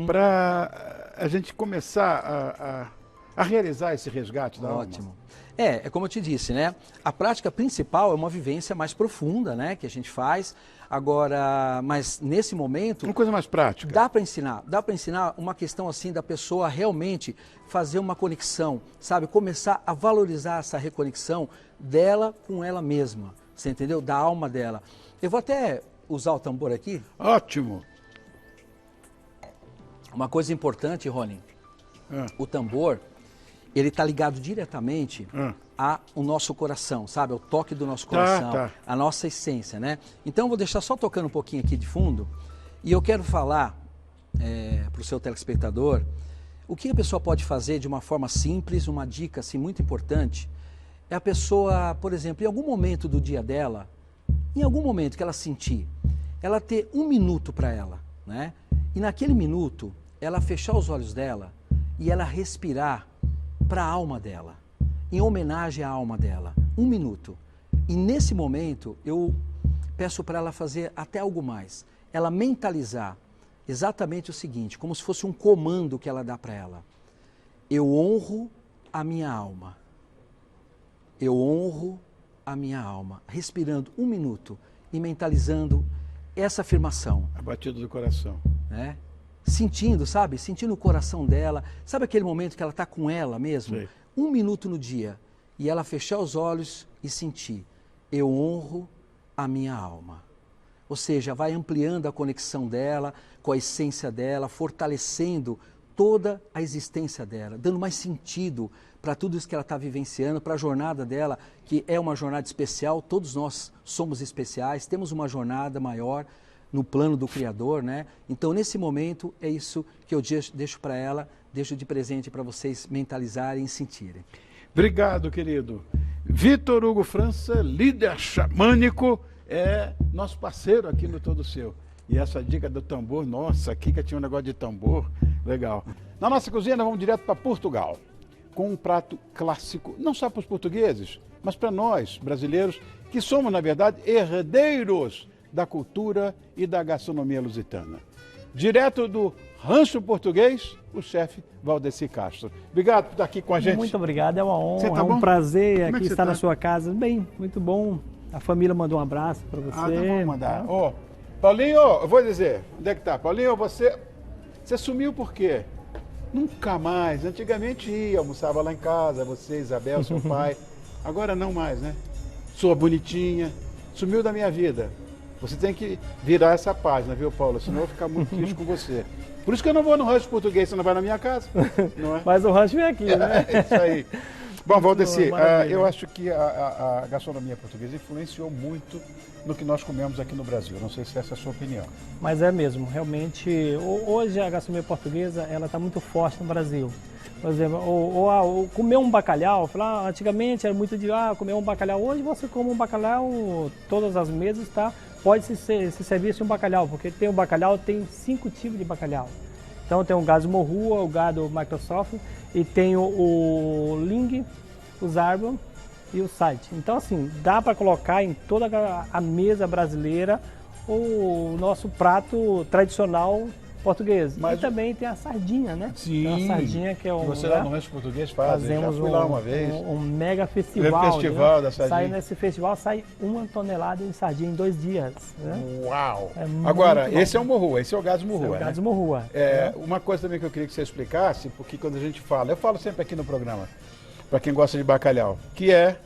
para a gente começar a realizar esse resgate da alma? Ótimo. É como eu te disse, né? A prática principal é uma vivência mais profunda, né? Que a gente faz. Agora, mas nesse momento... Uma coisa mais prática. Dá para ensinar uma questão assim da pessoa realmente fazer uma conexão, sabe? Começar a valorizar essa reconexão dela com ela mesma, você entendeu? Da alma dela. Eu vou até usar o tambor aqui. Ótimo. Uma coisa importante, Rony, o tambor, ele está ligado diretamente ao nosso coração, sabe? Ao toque do nosso coração, a nossa essência, né? Então, eu vou deixar só tocando um pouquinho aqui de fundo e eu quero falar para o seu telespectador o que a pessoa pode fazer de uma forma simples, uma dica assim, muito importante, é a pessoa, por exemplo, em algum momento do dia dela, em algum momento que ela sentir, ela ter um minuto para ela, né? E naquele minuto, ela fechar os olhos dela e ela respirar para a alma dela, em homenagem à alma dela, um minuto. E nesse momento, eu peço para ela fazer até algo mais, ela mentalizar exatamente o seguinte, como se fosse um comando que ela dá para ela. Eu honro a minha alma. eu honro a minha alma. Respirando 1 minuto e mentalizando essa afirmação. A batida do coração. Né? Sentindo, sabe? Sentindo o coração dela. Sabe aquele momento que ela está com ela mesmo? Sei. 1 minuto no dia. E ela fechar os olhos e sentir. Eu honro a minha alma. Ou seja, vai ampliando a conexão dela com a essência dela, fortalecendo toda a existência dela, dando mais sentido para tudo isso que ela está vivenciando, para a jornada dela, que é uma jornada especial. Todos nós somos especiais, temos uma jornada maior no plano do Criador, né? Então, nesse momento, é isso que eu deixo para ela, deixo de presente para vocês mentalizarem e sentirem. Obrigado, querido. Vitor Hugo França, líder xamânico, é nosso parceiro aqui no Todo Seu. E essa dica do tambor, nossa, aqui que tinha um negócio de tambor, legal. Na nossa cozinha, nós vamos direto para Portugal, com um prato clássico, não só para os portugueses, mas para nós, brasileiros, que somos, na verdade, herdeiros da cultura e da gastronomia lusitana. Direto do Rancho Português, o chefe Valdeci Castro. Obrigado por estar aqui com a gente. Muito obrigado, é uma honra, Tá é bom? um prazer Como é aqui que você estar tá? na sua casa. Bem, muito bom. A família mandou um abraço para você. Ah, então vamos mandar. Ó, Paulinho, eu vou dizer, onde é que tá? Paulinho, você sumiu por quê? Nunca mais. Antigamente ia, almoçava lá em casa, você, Isabel, seu pai. Agora não mais, né? Sua bonitinha, sumiu da minha vida. Você tem que virar essa página, viu, Paulo? Senão eu vou ficar muito triste com você. Por isso que eu não vou no rancho português, você não vai na minha casa, não é? Mas o rancho vem aqui, né? É isso aí. Bom, Valdeci, Maravilha. eu acho que a gastronomia portuguesa influenciou muito no que nós comemos aqui no Brasil. Não sei se essa é a sua opinião. Mas é mesmo, realmente, hoje a gastronomia portuguesa, ela está muito forte no Brasil. Por exemplo, ou comer um bacalhau, antigamente era muito de comer um bacalhau. Hoje você come um bacalhau, todas as mesas, tá? Pode se servir um bacalhau, porque tem o bacalhau, tem 5 tipos de bacalhau. Então tem o gado morrua, o gado Microsoft, e tem o ling, o zarbon e o site. Então assim, dá para colocar em toda a mesa brasileira o nosso prato tradicional português. Mas e também tem a sardinha, né? Sim. Tem a sardinha que é um... Você lá no rancho português faz, eu já Fazemos fui lá uma vez. um mega festival. Festival né? da sardinha. Sai nesse festival, sai 1 tonelada de sardinha em 2 dias. Né? Uau! É muito Agora, bom. esse é o morrua, esse é o gado É morrua, o né? gado morrua. Uma coisa também que eu queria que você explicasse, porque quando a gente fala, eu falo sempre aqui no programa, para quem gosta de bacalhau, que é,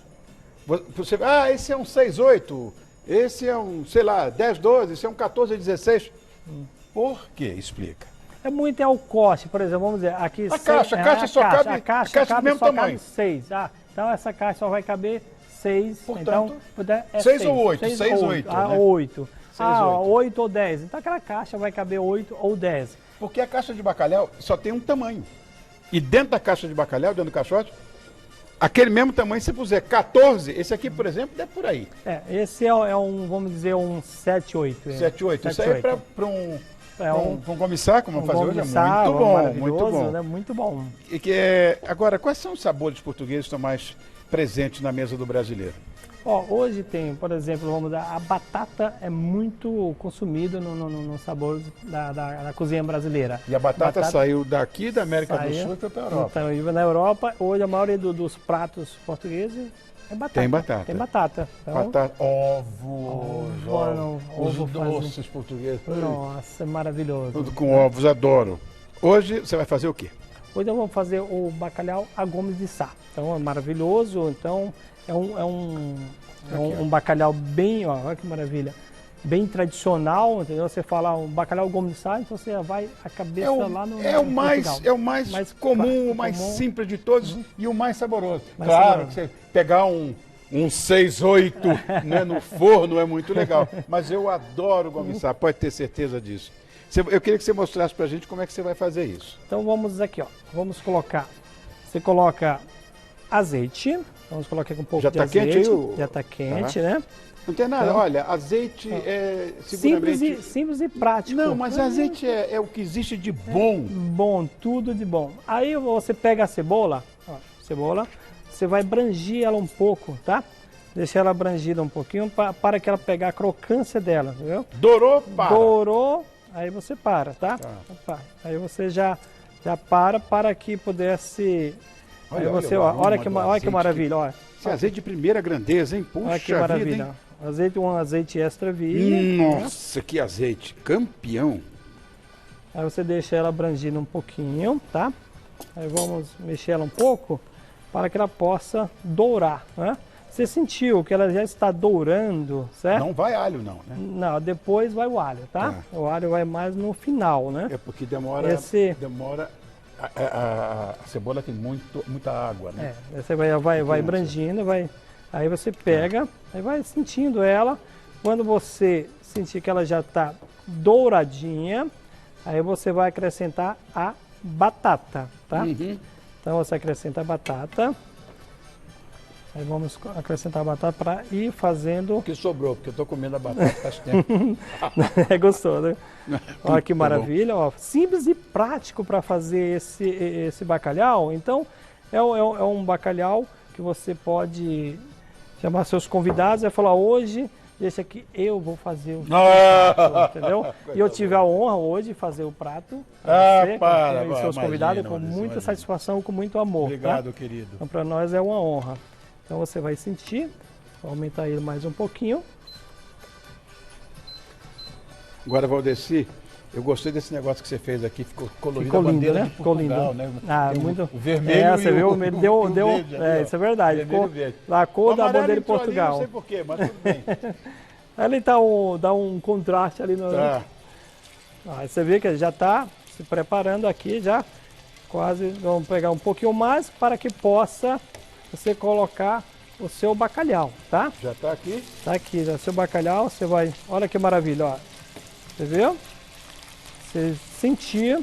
você, esse é um 6,8, esse é um, sei lá, 10,12, esse é um 14,16. Por que? Explica. É o corte, por exemplo, vamos dizer, aqui... A caixa só cabe- a caixa do mesmo só tamanho. cabe 6. Então essa caixa só vai caber 6. Portanto, então, é 6 ou 8, 6 6 ou ou 8. 8, né? 8. 8. 8 ou 10. Então aquela caixa vai caber 8 ou 10. Porque a caixa de bacalhau só tem um tamanho. E dentro da caixa de bacalhau, dentro do caixote, aquele mesmo tamanho, se puser 14, esse aqui, por exemplo, é por aí. Esse é um, vamos dizer, um 7, 8. 7, 8. Isso aí é para um... É um gomissá, como eu fazer hoje, é gomissá, muito bom, muito maravilhoso, bom. Né? Muito bom. Agora, quais são os sabores portugueses que estão mais presentes na mesa do brasileiro? Hoje tem, por exemplo, vamos dar, a batata é muito consumida no sabor da cozinha brasileira. E a batata saiu daqui da América do Sul e foi para a Europa. Então, e na Europa, hoje a maioria dos pratos portugueses é batata. Tem batata. Tem batata. Então, Batata, ovos, ovo doces portugueses. Nossa, é maravilhoso. Tudo com ovos, adoro. Hoje você vai fazer o quê? Hoje eu vou fazer o bacalhau a Gomes de Sá. Então é maravilhoso, então é um bacalhau bem, olha que maravilha, bem tradicional, entendeu? Você fala um bacalhau Gomes de Sá, então você vai a cabeça lá no É o Portugal. mais comum, o mais simples de todos e o mais saboroso. Mais claro saboroso. que você pegar um 6,8 né, no forno é muito legal, mas eu adoro gomissá, pode ter certeza disso. Eu queria que você mostrasse pra gente como é que você vai fazer isso. Então vamos aqui, ó. Vamos colocar. Você coloca azeite. Vamos colocar aqui um pouco Já de tá azeite. quente aí Já está quente, né? Não tem nada, Então, olha, azeite é seguramente... Simples e prático. Não, mas azeite é o que existe de bom. Bom, tudo de bom. Aí você pega a cebola, você vai brangir ela um pouco, tá? Deixa ela brangida um pouquinho para que ela pegar a crocância dela, entendeu? Dourou, para. Dourou, aí você para, tá? Aí você já para que pudesse Aí você, ó, olha que maravilha, olha. Esse azeite de primeira grandeza, hein? Puxa Olha que maravilha. vida, hein? Um azeite extra virgem. Nossa, que azeite. Campeão. Aí você deixa ela brangindo um pouquinho, tá? Aí vamos mexer ela um pouco para que ela possa dourar, né? Você sentiu que ela já está dourando, certo? Não vai alho, não, né? Não, depois vai o alho, tá? O alho vai mais no final, né? É porque demora. A cebola tem muita água, né? Você vai brangindo, aí você pega, aí vai sentindo ela. Quando você sentir que ela já está douradinha, aí você vai acrescentar a batata, tá? Então você acrescenta a batata. Aí vamos acrescentar a batata para ir fazendo... O que sobrou, porque eu estou comendo a batata faz tempo. É gostoso, né? Olha que maravilha, ó. Simples e prático para fazer esse bacalhau. Então, é um bacalhau que você pode chamar seus convidados e falar, hoje, deixa que eu vou fazer o prato, entendeu? E eu tive a honra hoje de fazer o prato com seus convidados com muita satisfação, com muito amor. Obrigado, tá? querido. Então, para nós é uma honra. Então você vai sentir, vou aumentar ele mais um pouquinho. Agora, Valdeci, eu gostei desse negócio que você fez aqui, ficou colorido. Ficou lindo, bandeira né? de Portugal, né? Ah, muito. O vermelho você viu, deu, verde, isso é verdade. Vermelho, Ficou verde. a cor da bandeira de entrou Portugal. Ali, não sei porquê, mas tudo bem. Ele dá um contraste ali no. Tá. Aí você vê que já está se preparando aqui, já quase. Vamos pegar um pouquinho mais para que possa você colocar o seu bacalhau, tá? Já está aqui? Tá aqui, já seu bacalhau, você vai. Olha que maravilha, ó. Você viu? Você sentir.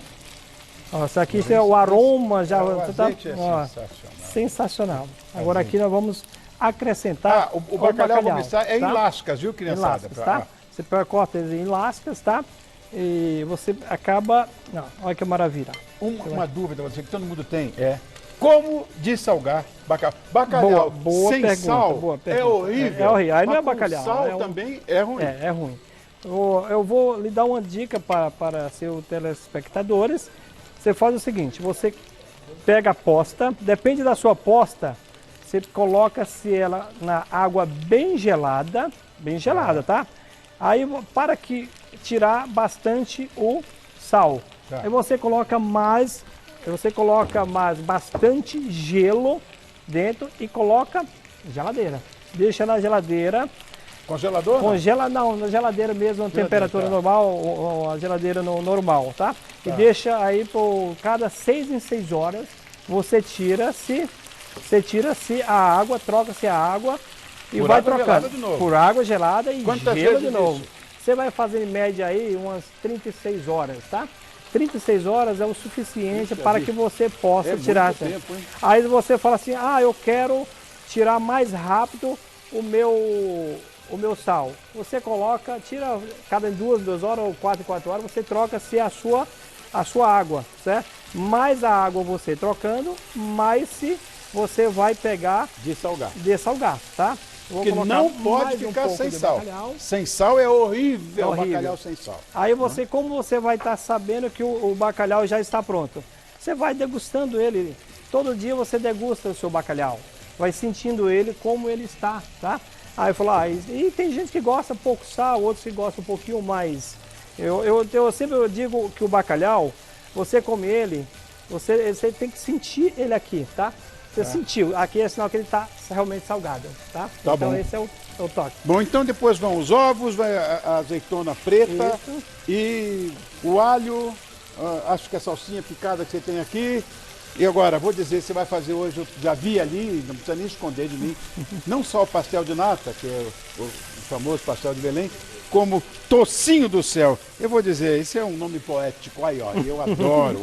Ó, isso aqui é o aroma já. O azeite ó, sensacional. Sensacional. Agora aqui nós vamos acrescentar. O bacalhau começar tá? em lascas, viu, Em criançada? lascas, tá? Você corta ele em lascas, tá? E você acaba. Não, olha que maravilha. Uma dúvida você que todo mundo tem é como dessalgar bacalhau. Bacalhau boa sem pergunta, sal boa pergunta. é horrível. É horrível. Aí não é mas com bacalhau. Sal também é ruim. É ruim. Eu vou lhe dar uma dica para seus telespectadores. Você faz o seguinte: você pega a posta, depende da sua posta, você coloca-se ela na água bem gelada, tá? Aí para que tirar bastante o sal. Tá. Aí você coloca mais bastante gelo dentro e coloca geladeira. Deixa na geladeira. Congelador? Congela não, na geladeira mesmo, na temperatura tá. normal, ou a geladeira normal, tá? E deixa aí por cada 6 em 6 horas, você tira-se a água, troca-se a água e Por vai água trocando. gelada de novo. Por água gelada e Quantas gelo vezes de novo. isso? Você vai fazer em média aí umas 36 horas, tá? 36 horas é o suficiente para que você possa tirar. Muito tempo, hein? Aí você fala assim, eu quero tirar mais rápido o meu sal. Você coloca, tira cada 2 horas ou 4 horas, você troca-se a sua água, certo? Mais a água você trocando, mais se você vai pegar dessalgar, tá? Porque não pode ficar sem sal. Bacalhau. Sem sal é horrível, É horrível. bacalhau sem sal. Aí você, como você vai estar sabendo que o bacalhau já está pronto? Você vai degustando ele. Todo dia você degusta o seu bacalhau. Vai sentindo ele como ele está, tá? Aí falar, e tem gente que gosta pouco sal, outros que gostam um pouquinho mais. Eu sempre digo que o bacalhau, você come ele, você tem que sentir ele aqui, tá? Você sentiu, aqui é sinal que ele está realmente salgado, tá? Tá então bom. esse é o toque. Bom, então depois vão os ovos, vai a azeitona preta Isso. e o alho, acho que a salsinha picada que você tem aqui. E agora, vou dizer, você vai fazer hoje, eu já vi ali, não precisa nem esconder de mim, não só o pastel de nata, que é o famoso pastel de Belém, como tocinho do céu. Eu vou dizer, isso é um nome poético, aí ó, eu adoro.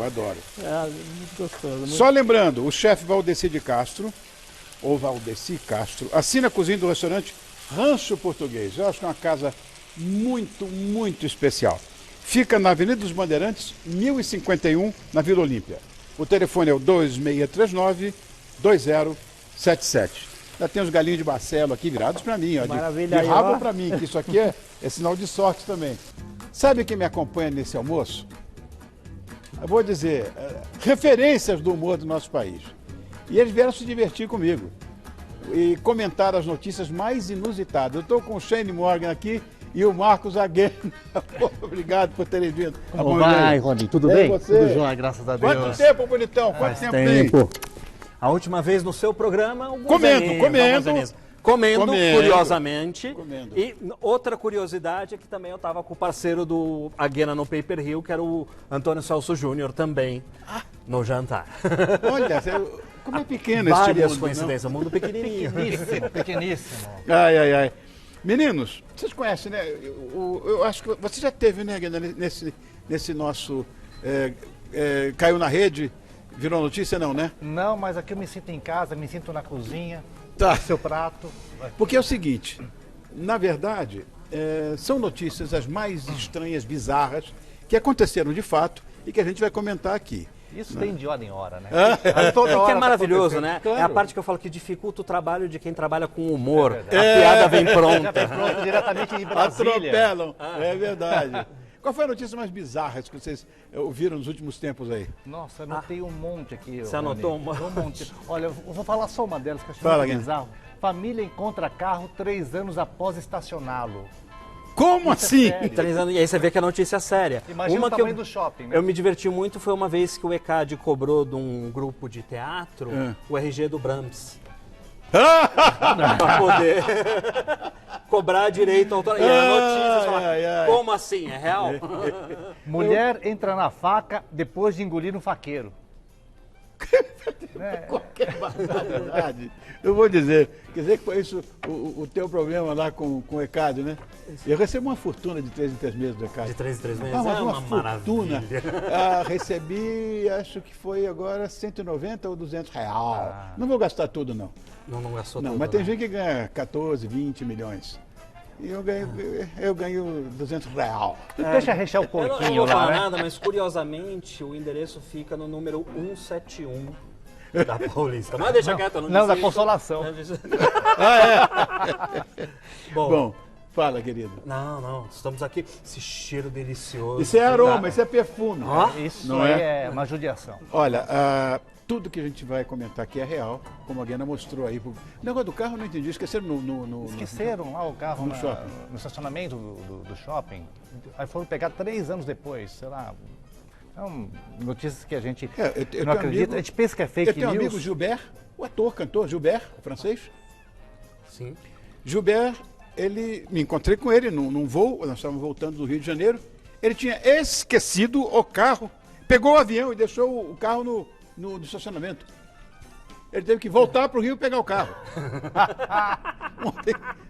É muito gostoso. Muito... Só lembrando, o chefe Valdeci de Castro, ou Valdeci Castro, assina a cozinha do restaurante Rancho Português. Eu acho que é uma casa muito, muito especial. Fica na Avenida dos Bandeirantes, 1051, na Vila Olímpia. O telefone é o 2639-2077. Já tem os galinhos de Barcelo aqui virados para mim, ó, Maravilha, de aí, rabo ó. para mim, que isso aqui é sinal de sorte também. Sabe quem me acompanha nesse almoço? Eu vou dizer, referências do humor do nosso país. E eles vieram se divertir comigo e comentar as notícias mais inusitadas. Eu estou com o Shane Morgan aqui e o Marcos Aguena. Obrigado por terem vindo. Como vai, Rony? Tudo bem? Tudo jóia, graças a Deus. Quanto tempo, bonitão? Quanto tempo tem? A última vez no seu programa, Comendo. Curiosamente. Comendo. E outra curiosidade é que também eu estava com o parceiro do Aguena no Paper Hill, que era o Antônio Celso Júnior também, no jantar. Olha, como é pequeno esse Várias mundo, coincidências, um mundo pequenininho. Pequeníssimo. não? Ai. Meninos, vocês conhecem, né? Eu acho que você já teve, né, Aguena, nesse nosso... caiu na rede, virou notícia, não, né? Não, mas aqui eu me sinto em casa, me sinto na cozinha, Tá. seu prato. Porque é o seguinte, na verdade, são notícias as mais estranhas, bizarras, que aconteceram de fato e que a gente vai comentar aqui. Isso tem de hora em hora, né? E Toda que hora é tá maravilhoso, acontecendo. né? Claro. É a parte que eu falo que dificulta o trabalho de quem trabalha com humor. A piada vem Já pronta. vem pronto diretamente de Brasília. Atropelam, é verdade. Qual foi a notícia mais bizarra que vocês ouviram nos últimos tempos aí? Nossa, anotei um monte aqui. Você anotou um monte? Olha, eu vou falar só uma delas que eu achei Fala, muito Guilherme. bizarro. Família encontra carro 3 anos após estacioná-lo. Como assim? sério. 3 anos, e aí você vê que é notícia séria. Imagina Uma o que tamanho do shopping, né? Eu me diverti muito, foi uma vez que o ECAD cobrou de um grupo de teatro o RG do Brahms. Pra poder cobrar direito autoral. E a notícia, você fala, como assim? É real? Mulher entra na faca depois de engolir um faqueiro. Qualquer barbaridade. Eu vou dizer, quer dizer que foi isso o teu problema lá com o ECAD, né? Eu recebo uma fortuna de 3 em 3 meses do ECAD. De 3 em 3 meses, Mas é uma fortuna. maravilha. Recebi, acho que foi agora 190 ou 200 real. Não vou gastar tudo, não. Não gastou Não, tudo, mas tem né? gente que ganha 14, 20 milhões. E eu ganho 200 real. Deixa rechar o Eu não porquinho vou lá, falar né? nada, mas curiosamente o endereço fica no número 171 da Paulista. Mas deixa quieto, eu não Não, disse da isso. Consolação. Bom, fala, querido. Não, estamos aqui. Esse cheiro delicioso. Isso é aroma, isso é perfume. Isso Não aí é? é uma judiação. Olha, tudo que a gente vai comentar aqui é real, como a Guena mostrou aí. O negócio do carro eu não entendi, esqueceram no Esqueceram lá o carro No shopping. no estacionamento do shopping. Aí foram pegar 3 anos depois, sei lá. São notícias que a gente eu tenho não acredita. amigo- A gente pensa que é Eu fake tenho um news. amigo Gilbert, o ator, cantor Gilbert, o francês. Sim. Gilbert, me encontrei com ele num voo, nós estávamos voltando do Rio de Janeiro. Ele tinha esquecido o carro, pegou o avião e deixou o carro no estacionamento. Ele teve que voltar para o Rio e pegar o carro.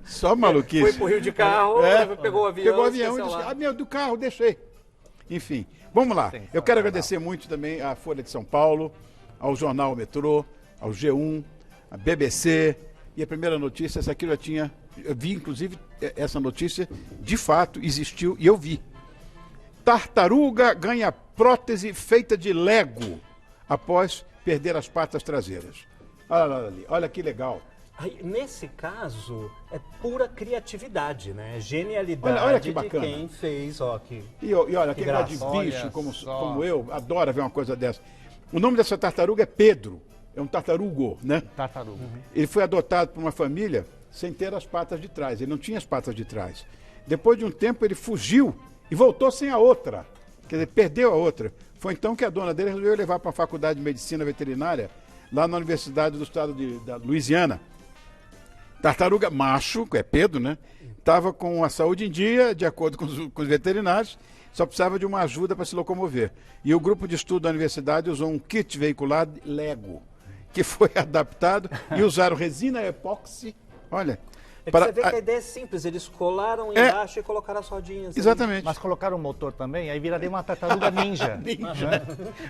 Só maluquice. Foi pro Rio de carro, pegou o avião. Pegou o avião e esqueceu disse, lá. do carro, deixei. Enfim, vamos lá. Eu quero agradecer muito também à Folha de São Paulo, ao Jornal Metrô, ao G1, à BBC. E a primeira notícia, essa aqui eu vi inclusive essa notícia, de fato existiu e eu vi. Tartaruga ganha prótese feita de Lego após perder as patas traseiras. Olha lá ali, olha que legal. Aí, nesse caso, é pura criatividade, né? Genialidade Olha que de bacana. quem fez, ó, que... E olha, quem gosta de graça. bicho Olha como só. eu, adora ver uma coisa dessa. O nome dessa tartaruga é Pedro, é um tartarugo, né? Tartaruga. Ele foi adotado por uma família sem ter as patas de trás, ele não tinha as patas de trás. Depois de um tempo ele fugiu e voltou sem a outra, quer dizer, perdeu a outra. Foi então que a dona dele resolveu levar para a faculdade de medicina veterinária, lá na Universidade do Estado da Louisiana. Tartaruga macho, que é Pedro, né? Estava com a saúde em dia, de acordo com os veterinários, só precisava de uma ajuda para se locomover. E o grupo de estudo da universidade usou um kit veicular Lego, que foi adaptado e usaram resina epóxi. Olha, É que você vê que a ideia é simples, eles colaram embaixo e colocaram as rodinhas. ali. exatamente. Mas colocaram o motor também, aí viraria uma tartaruga ninja.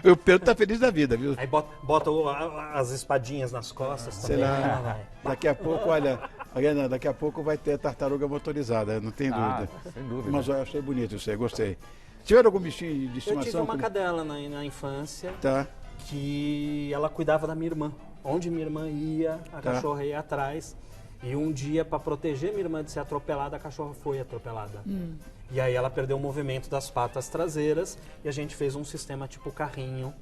O Pedro está feliz da vida, viu? Aí bota as espadinhas nas costas Sei também. lá, vai. daqui a pouco, olha, Ariana, daqui a pouco vai ter tartaruga motorizada, não tem dúvida. sem dúvida. Mas eu achei bonito isso aí, gostei. Tiveram algum bichinho de Eu estimação? tive uma como- cadela na infância Tá. que ela cuidava da minha irmã. Onde minha irmã ia, a Tá. cachorra ia atrás. E um dia, para proteger minha irmã de ser atropelada, a cachorra foi atropelada. E aí ela perdeu o movimento das patas traseiras e a gente fez um sistema tipo carrinho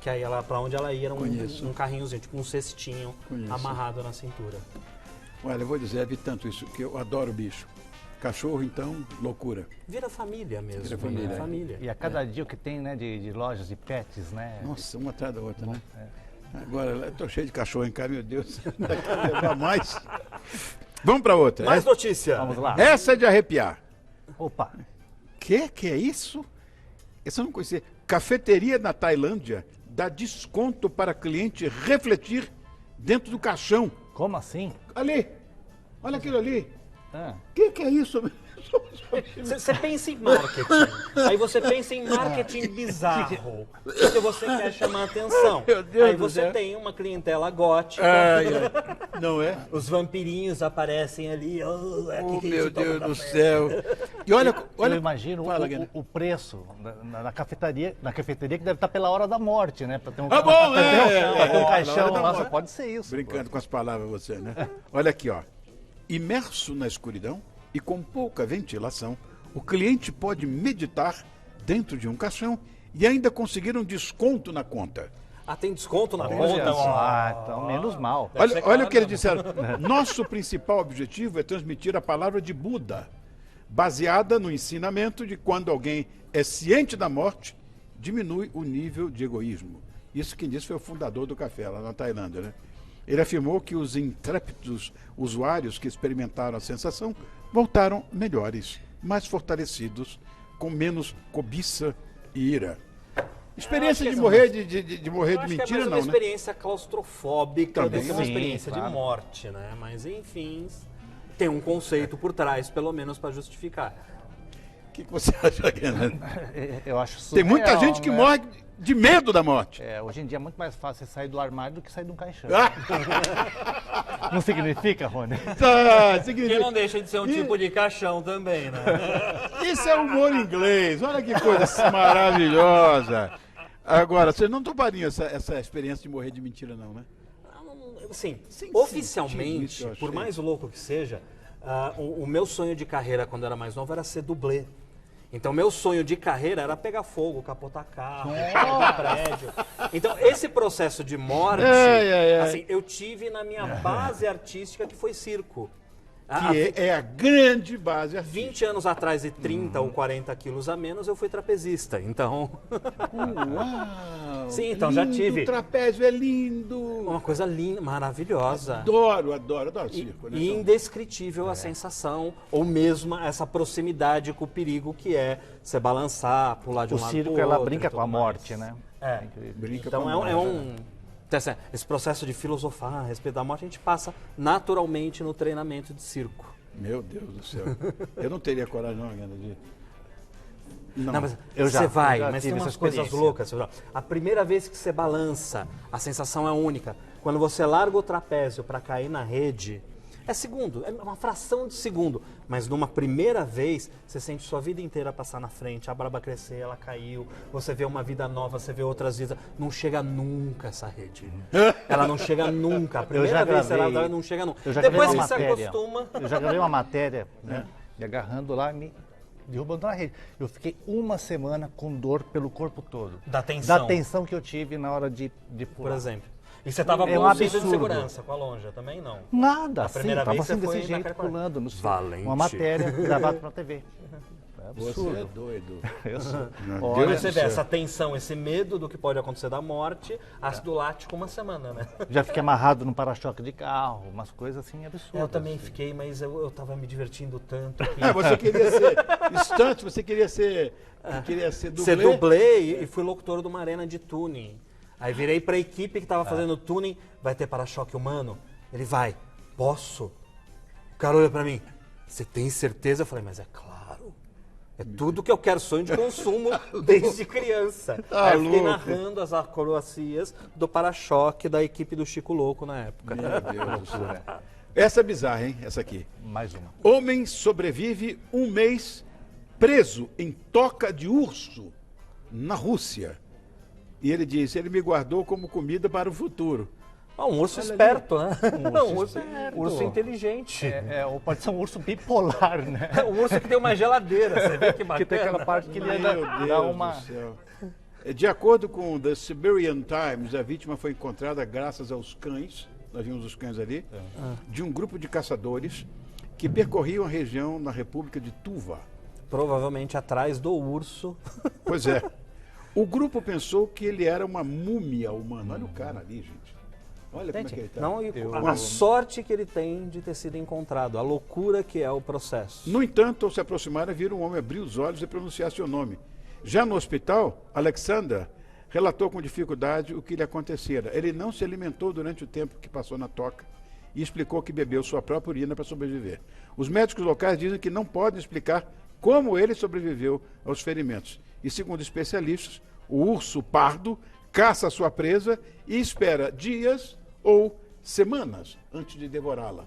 Que aí ela, pra onde ela ia era Conheço. um carrinhozinho, tipo um cestinho Conheço. amarrado na cintura. Olha, eu vou dizer, vi tanto isso, que eu adoro bicho. Cachorro, então, loucura. Vira família mesmo. Vira família, é. família. E a cada dia o que tem, né, de lojas de pets, né? Nossa, uma atrás da outra, né? Agora, eu tô cheio de cachorro em casa, meu Deus. Daqui a levar mais. Vamos para outra. Mais notícia. Vamos lá. Essa é de arrepiar. Opa, Que é isso? Essa eu não conhecia. Cafeteria na Tailândia dá desconto para cliente refletir dentro do caixão. como assim? Ali, olha aquilo ali. Ah. Que é isso? Você pensa em marketing, aí você pensa em marketing bizarro, porque você quer chamar atenção. Meu Deus aí do você céu. tem uma clientela gótica, Não é? os vampirinhos aparecem ali. Oh, Oh, meu Deus do céu. E olha, Eu imagino Fala, Guilherme. o preço na cafeteria que deve estar pela hora da morte, né? Para ter um, Ah, bom, pra ter um na caixão. hora da Nossa, morte. pode ser isso. Brincando com as palavras você, né? Olha aqui, ó. Imerso na escuridão e com pouca ventilação, o cliente pode meditar dentro de um caixão e ainda conseguir um desconto na conta. Ah, tem desconto na Olha conta? só, então menos mal. Deve ser Olha caro o que eles mesmo. disseram. Nosso principal objetivo é transmitir a palavra de Buda, baseada no ensinamento de quando alguém é ciente da morte, diminui o nível de egoísmo. Isso quem disse foi o fundador do café, lá na Tailândia, né? Ele afirmou que os intrépidos usuários que experimentaram a sensação voltaram melhores, mais fortalecidos, com menos cobiça e ira. Experiência Eu acho de que morrer de morrer Eu de acho que é mentira, mais uma não, né? experiência claustrofóbica do Também. que uma Sim, experiência claro. de morte, né? Mas enfim, tem um conceito por trás, pelo menos para justificar. O que você acha, Guilherme? Eu acho Tem muita surreal, gente que né? morre de medo da morte. É, hoje em dia é muito mais fácil você sair do armário do que sair de um caixão. Ah, Não significa, Rony? tá, significa- Que não deixa de ser um tipo de caixão também, né? Isso é humor inglês. Olha que coisa maravilhosa. Agora, vocês não topariam essa experiência de morrer de mentira, não, né? Assim, Sem sentido oficialmente, isso, eu achei. por mais louco que seja, o meu sonho de carreira quando era mais novo era ser dublê. Então, meu sonho de carreira era pegar fogo, capotar carro, cair do prédio. Então, esse processo de morte, assim, eu tive na minha base artística, que foi circo. Que é a grande base artística. 20 anos atrás e 30 ou 40 quilos a menos, eu fui trapezista. Então, Uau! Sim, então já lindo, tive. O trapézio é lindo. uma coisa linda, maravilhosa. Adoro circo. Né? E indescritível a sensação, ou mesmo essa proximidade com o perigo que é você balançar, pular de O um lado circo, pro ela outro e brinca com tudo a morte, mais. né? É. Brinca Então com a é morte, um... Então, assim, esse processo de filosofar a respeito da morte, a gente passa naturalmente no treinamento de circo. Meu Deus do céu. Eu não teria coragem, não, Guilherme, de... Não, mas Eu já- você vai, eu já mas tive tem essa umas coisas experiência. loucas. Você fala, a primeira vez que você balança, a sensação é única. Quando você larga o trapézio para cair na rede, é segundo, é uma fração de segundo. Mas numa primeira vez, você sente sua vida inteira passar na frente, a barba crescer, ela caiu, você vê uma vida nova, você vê outras vidas. Não chega nunca essa rede. Ela não chega nunca. A primeira vez que ela não chega nunca. Eu já gravei Depois uma que você matéria. acostuma... Eu já gravei uma matéria, né? Me agarrando lá, me derrubando na rede. Eu fiquei uma semana com dor pelo corpo todo. Da tensão. Da tensão que eu tive na hora de Por pular. exemplo. E você estava É com um o cinto de absurdo. segurança, com a lonja também não? Nada, A primeira tava vez você assim foi desse na jeito, cara com ela. pulando no Valente. uma matéria gravada pra TV. É Você absurdo. é doido. Eu sou. Meu Olha, Deus Você do vê céu. essa tensão, esse medo do que pode acontecer da morte, ácido lático uma semana, né? já fiquei amarrado num para-choque de carro, umas coisas assim absurdas. Eu também fiquei, mas eu tava me divertindo tanto que... Você queria ser stunt, você queria ser dublê? Ser dublê e fui locutor de uma arena de tuning. Aí virei pra equipe que tava fazendo tuning, vai ter para-choque humano? Ele vai, posso? O cara olha pra mim, você tem certeza? Eu falei, mas é claro. É tudo que eu quero, sonho de consumo desde criança. Aí eu fiquei louco. narrando as acrobacias do para-choque da equipe do Chico Louco na época. Meu Deus do céu. Essa é bizarra, hein? Essa aqui. Mais uma. Homem sobrevive um mês preso em toca de urso na Rússia. E ele disse, ele me guardou como comida para o futuro. Um urso esperto, né? Um urso esperto. urso inteligente. Ou pode ser um urso bipolar, né? Um urso que tem uma geladeira, você vê que bacana. Que tem aquela parte que ele Meu dá Deus uma... do céu. De acordo com o The Siberian Times, a vítima foi encontrada graças aos cães, nós vimos os cães ali, de um grupo de caçadores que percorriam a região na República de Tuva. Provavelmente atrás do urso. Pois é. O grupo pensou que ele era uma múmia humana. Olha o cara ali, gente. Olha como é que ele está. Não, a sorte que ele tem de ter sido encontrado, a loucura que é o processo. No entanto, ao se aproximarem, viram um homem abrir os olhos e pronunciar seu nome. Já no hospital, Alexander relatou com dificuldade o que lhe acontecera. Ele não se alimentou durante o tempo que passou na toca e explicou que bebeu sua própria urina para sobreviver. Os médicos locais dizem que não podem explicar como ele sobreviveu aos ferimentos. E segundo especialistas, o urso pardo caça a sua presa e espera dias ou semanas antes de devorá-la.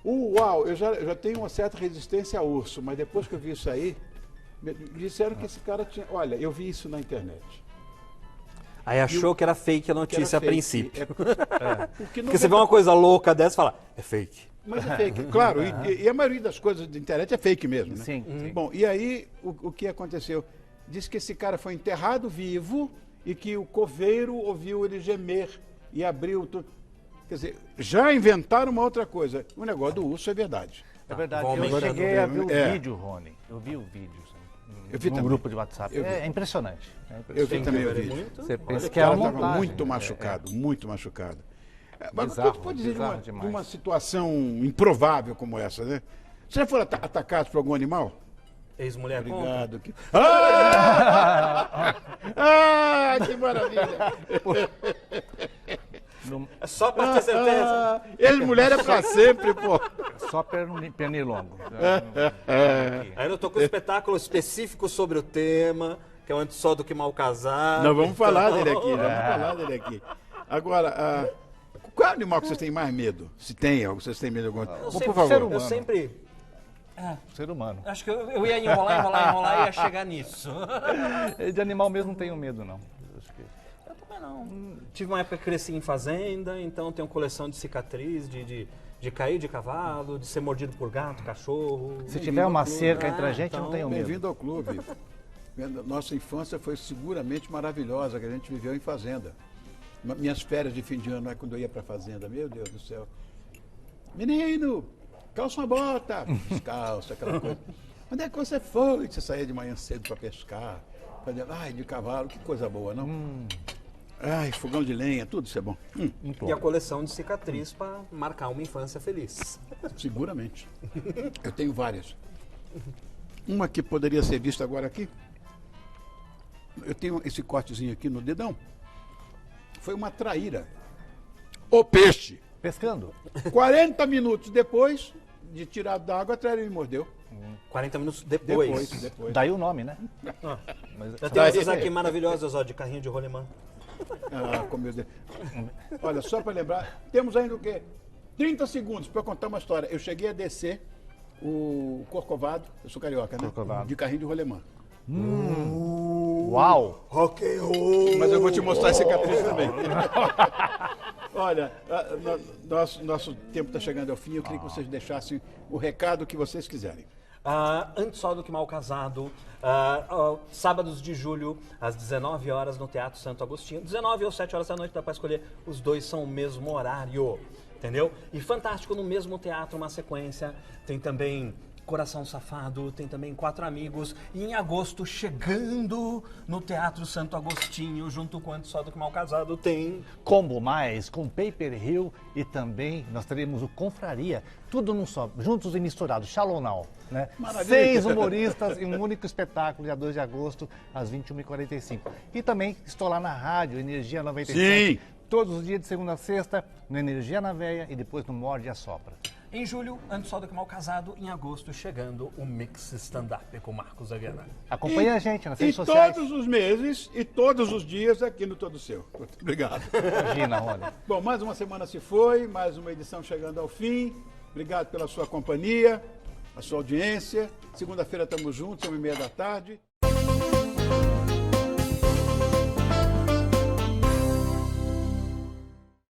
Uau, eu já tenho uma certa resistência a urso, mas depois que eu vi isso aí, me disseram que esse cara tinha... Olha, eu vi isso na internet. Aí achou que era fake a notícia a fake. princípio. Porque você vê uma coisa louca dessa e fala, é fake. Mas é fake, claro. E a maioria das coisas da internet é fake mesmo, né? Sim. Bom, e aí o que aconteceu? Diz que esse cara foi enterrado vivo e que o coveiro ouviu ele gemer e abriu tudo. Quer dizer, já inventaram uma outra coisa. O negócio do urso é verdade. É verdade. Bom, Eu cheguei a ver o É. vídeo, Rony. Eu vi o vídeo. Eu vi no também. grupo de WhatsApp. Eu vi. É impressionante. Eu vi também o vídeo. Você pensa O que é uma cara estava montagem. muito machucado, muito machucado. Mas Bizarro, o que pode dizer bizarro de demais. uma situação improvável como essa, né? Você já foram atacados por algum animal? Ex-mulher conta? Obrigado. Ah, que maravilha! É só pra ter certeza. Ex-mulher é pra sempre, pô. Só pernilongo. Aí eu tô com um espetáculo específico sobre o tema, que é o Antes Só do Que Mal Casado. Nós vamos falar dele aqui, vamos falar dele aqui. Agora, qual é o animal que vocês têm mais medo? Se tem algo, vocês têm medo de algum? Eu Bom, sempre, por favor. eu sempre... Ser humano. Acho que eu ia enrolar e ia chegar nisso. De animal mesmo não tenho medo, não. Acho que... Eu também não. Tive uma época que cresci em fazenda, então tenho coleção de cicatriz, de cair de cavalo, de ser mordido por gato, cachorro. Se tiver uma cerca entre a gente, então, não tenho medo. Bem-vindo ao clube. Nossa infância foi seguramente maravilhosa, que a gente viveu em fazenda. Minhas férias de fim de ano, quando eu ia para a fazenda, meu Deus do céu. Menino, calça uma bota. Descalço, aquela coisa. Onde é que você foi? Você saía de manhã cedo para pescar. Fazia, ai, de cavalo, que coisa boa, não? Ai, fogão de lenha, tudo isso é bom. E a coleção de cicatriz para marcar uma infância feliz. Seguramente. Eu tenho várias. Uma que poderia ser vista agora aqui. Eu tenho esse cortezinho aqui no dedão. Foi uma traíra. O peixe. Pescando. 40 minutos depois de tirar da água, a traíra me mordeu. 40 minutos depois. Depois. Daí o nome, né? Eu tenho essas aqui maravilhosas, ó, de carrinho de rolemã. Ah, como meu Deus. Olha, só para lembrar, temos ainda o quê? 30 segundos para contar uma história. Eu cheguei a descer o Corcovado, eu sou carioca, né? Corcovado. De carrinho de rolemã. Uau! Rock and roll! Mas eu vou te mostrar a cicatriz também. Olha, nosso tempo está chegando ao fim. Eu queria que vocês deixassem o recado que vocês quiserem. Antes Só do Que Mal Casado, sábados de julho, às 19 horas no Teatro Santo Agostinho. 19 ou 7 horas da noite, dá para escolher. Os dois são o mesmo horário, entendeu? E fantástico, no mesmo teatro, uma sequência. Tem também Coração Safado, tem também Quatro Amigos. E em agosto, chegando no Teatro Santo Agostinho, junto com Antes Só do Que Mal Casado, tem... Combo Mais, com Paper Hill e também nós teremos o Confraria, tudo num só, juntos e misturados, Shallow Now, né? Maravilha. 6 humoristas em um único espetáculo, dia 2 de agosto, às 21h45. E também estou lá na rádio, Energia 97, Sim. todos os dias de segunda a sexta, no Energia na Veia e depois no Morde e Assopra. Em julho, Antes Só do Que Mal Casado. Em agosto, chegando o Mix Stand-Up com Marcos Aguiar. Acompanhe a gente nas E redes sociais. todos os meses e todos os dias aqui no Todo Seu. Obrigado. Imagina, Rony. Bom, mais uma semana se foi, mais uma edição chegando ao fim. Obrigado pela sua companhia, a sua audiência. Segunda-feira estamos juntos, 1h30 da tarde.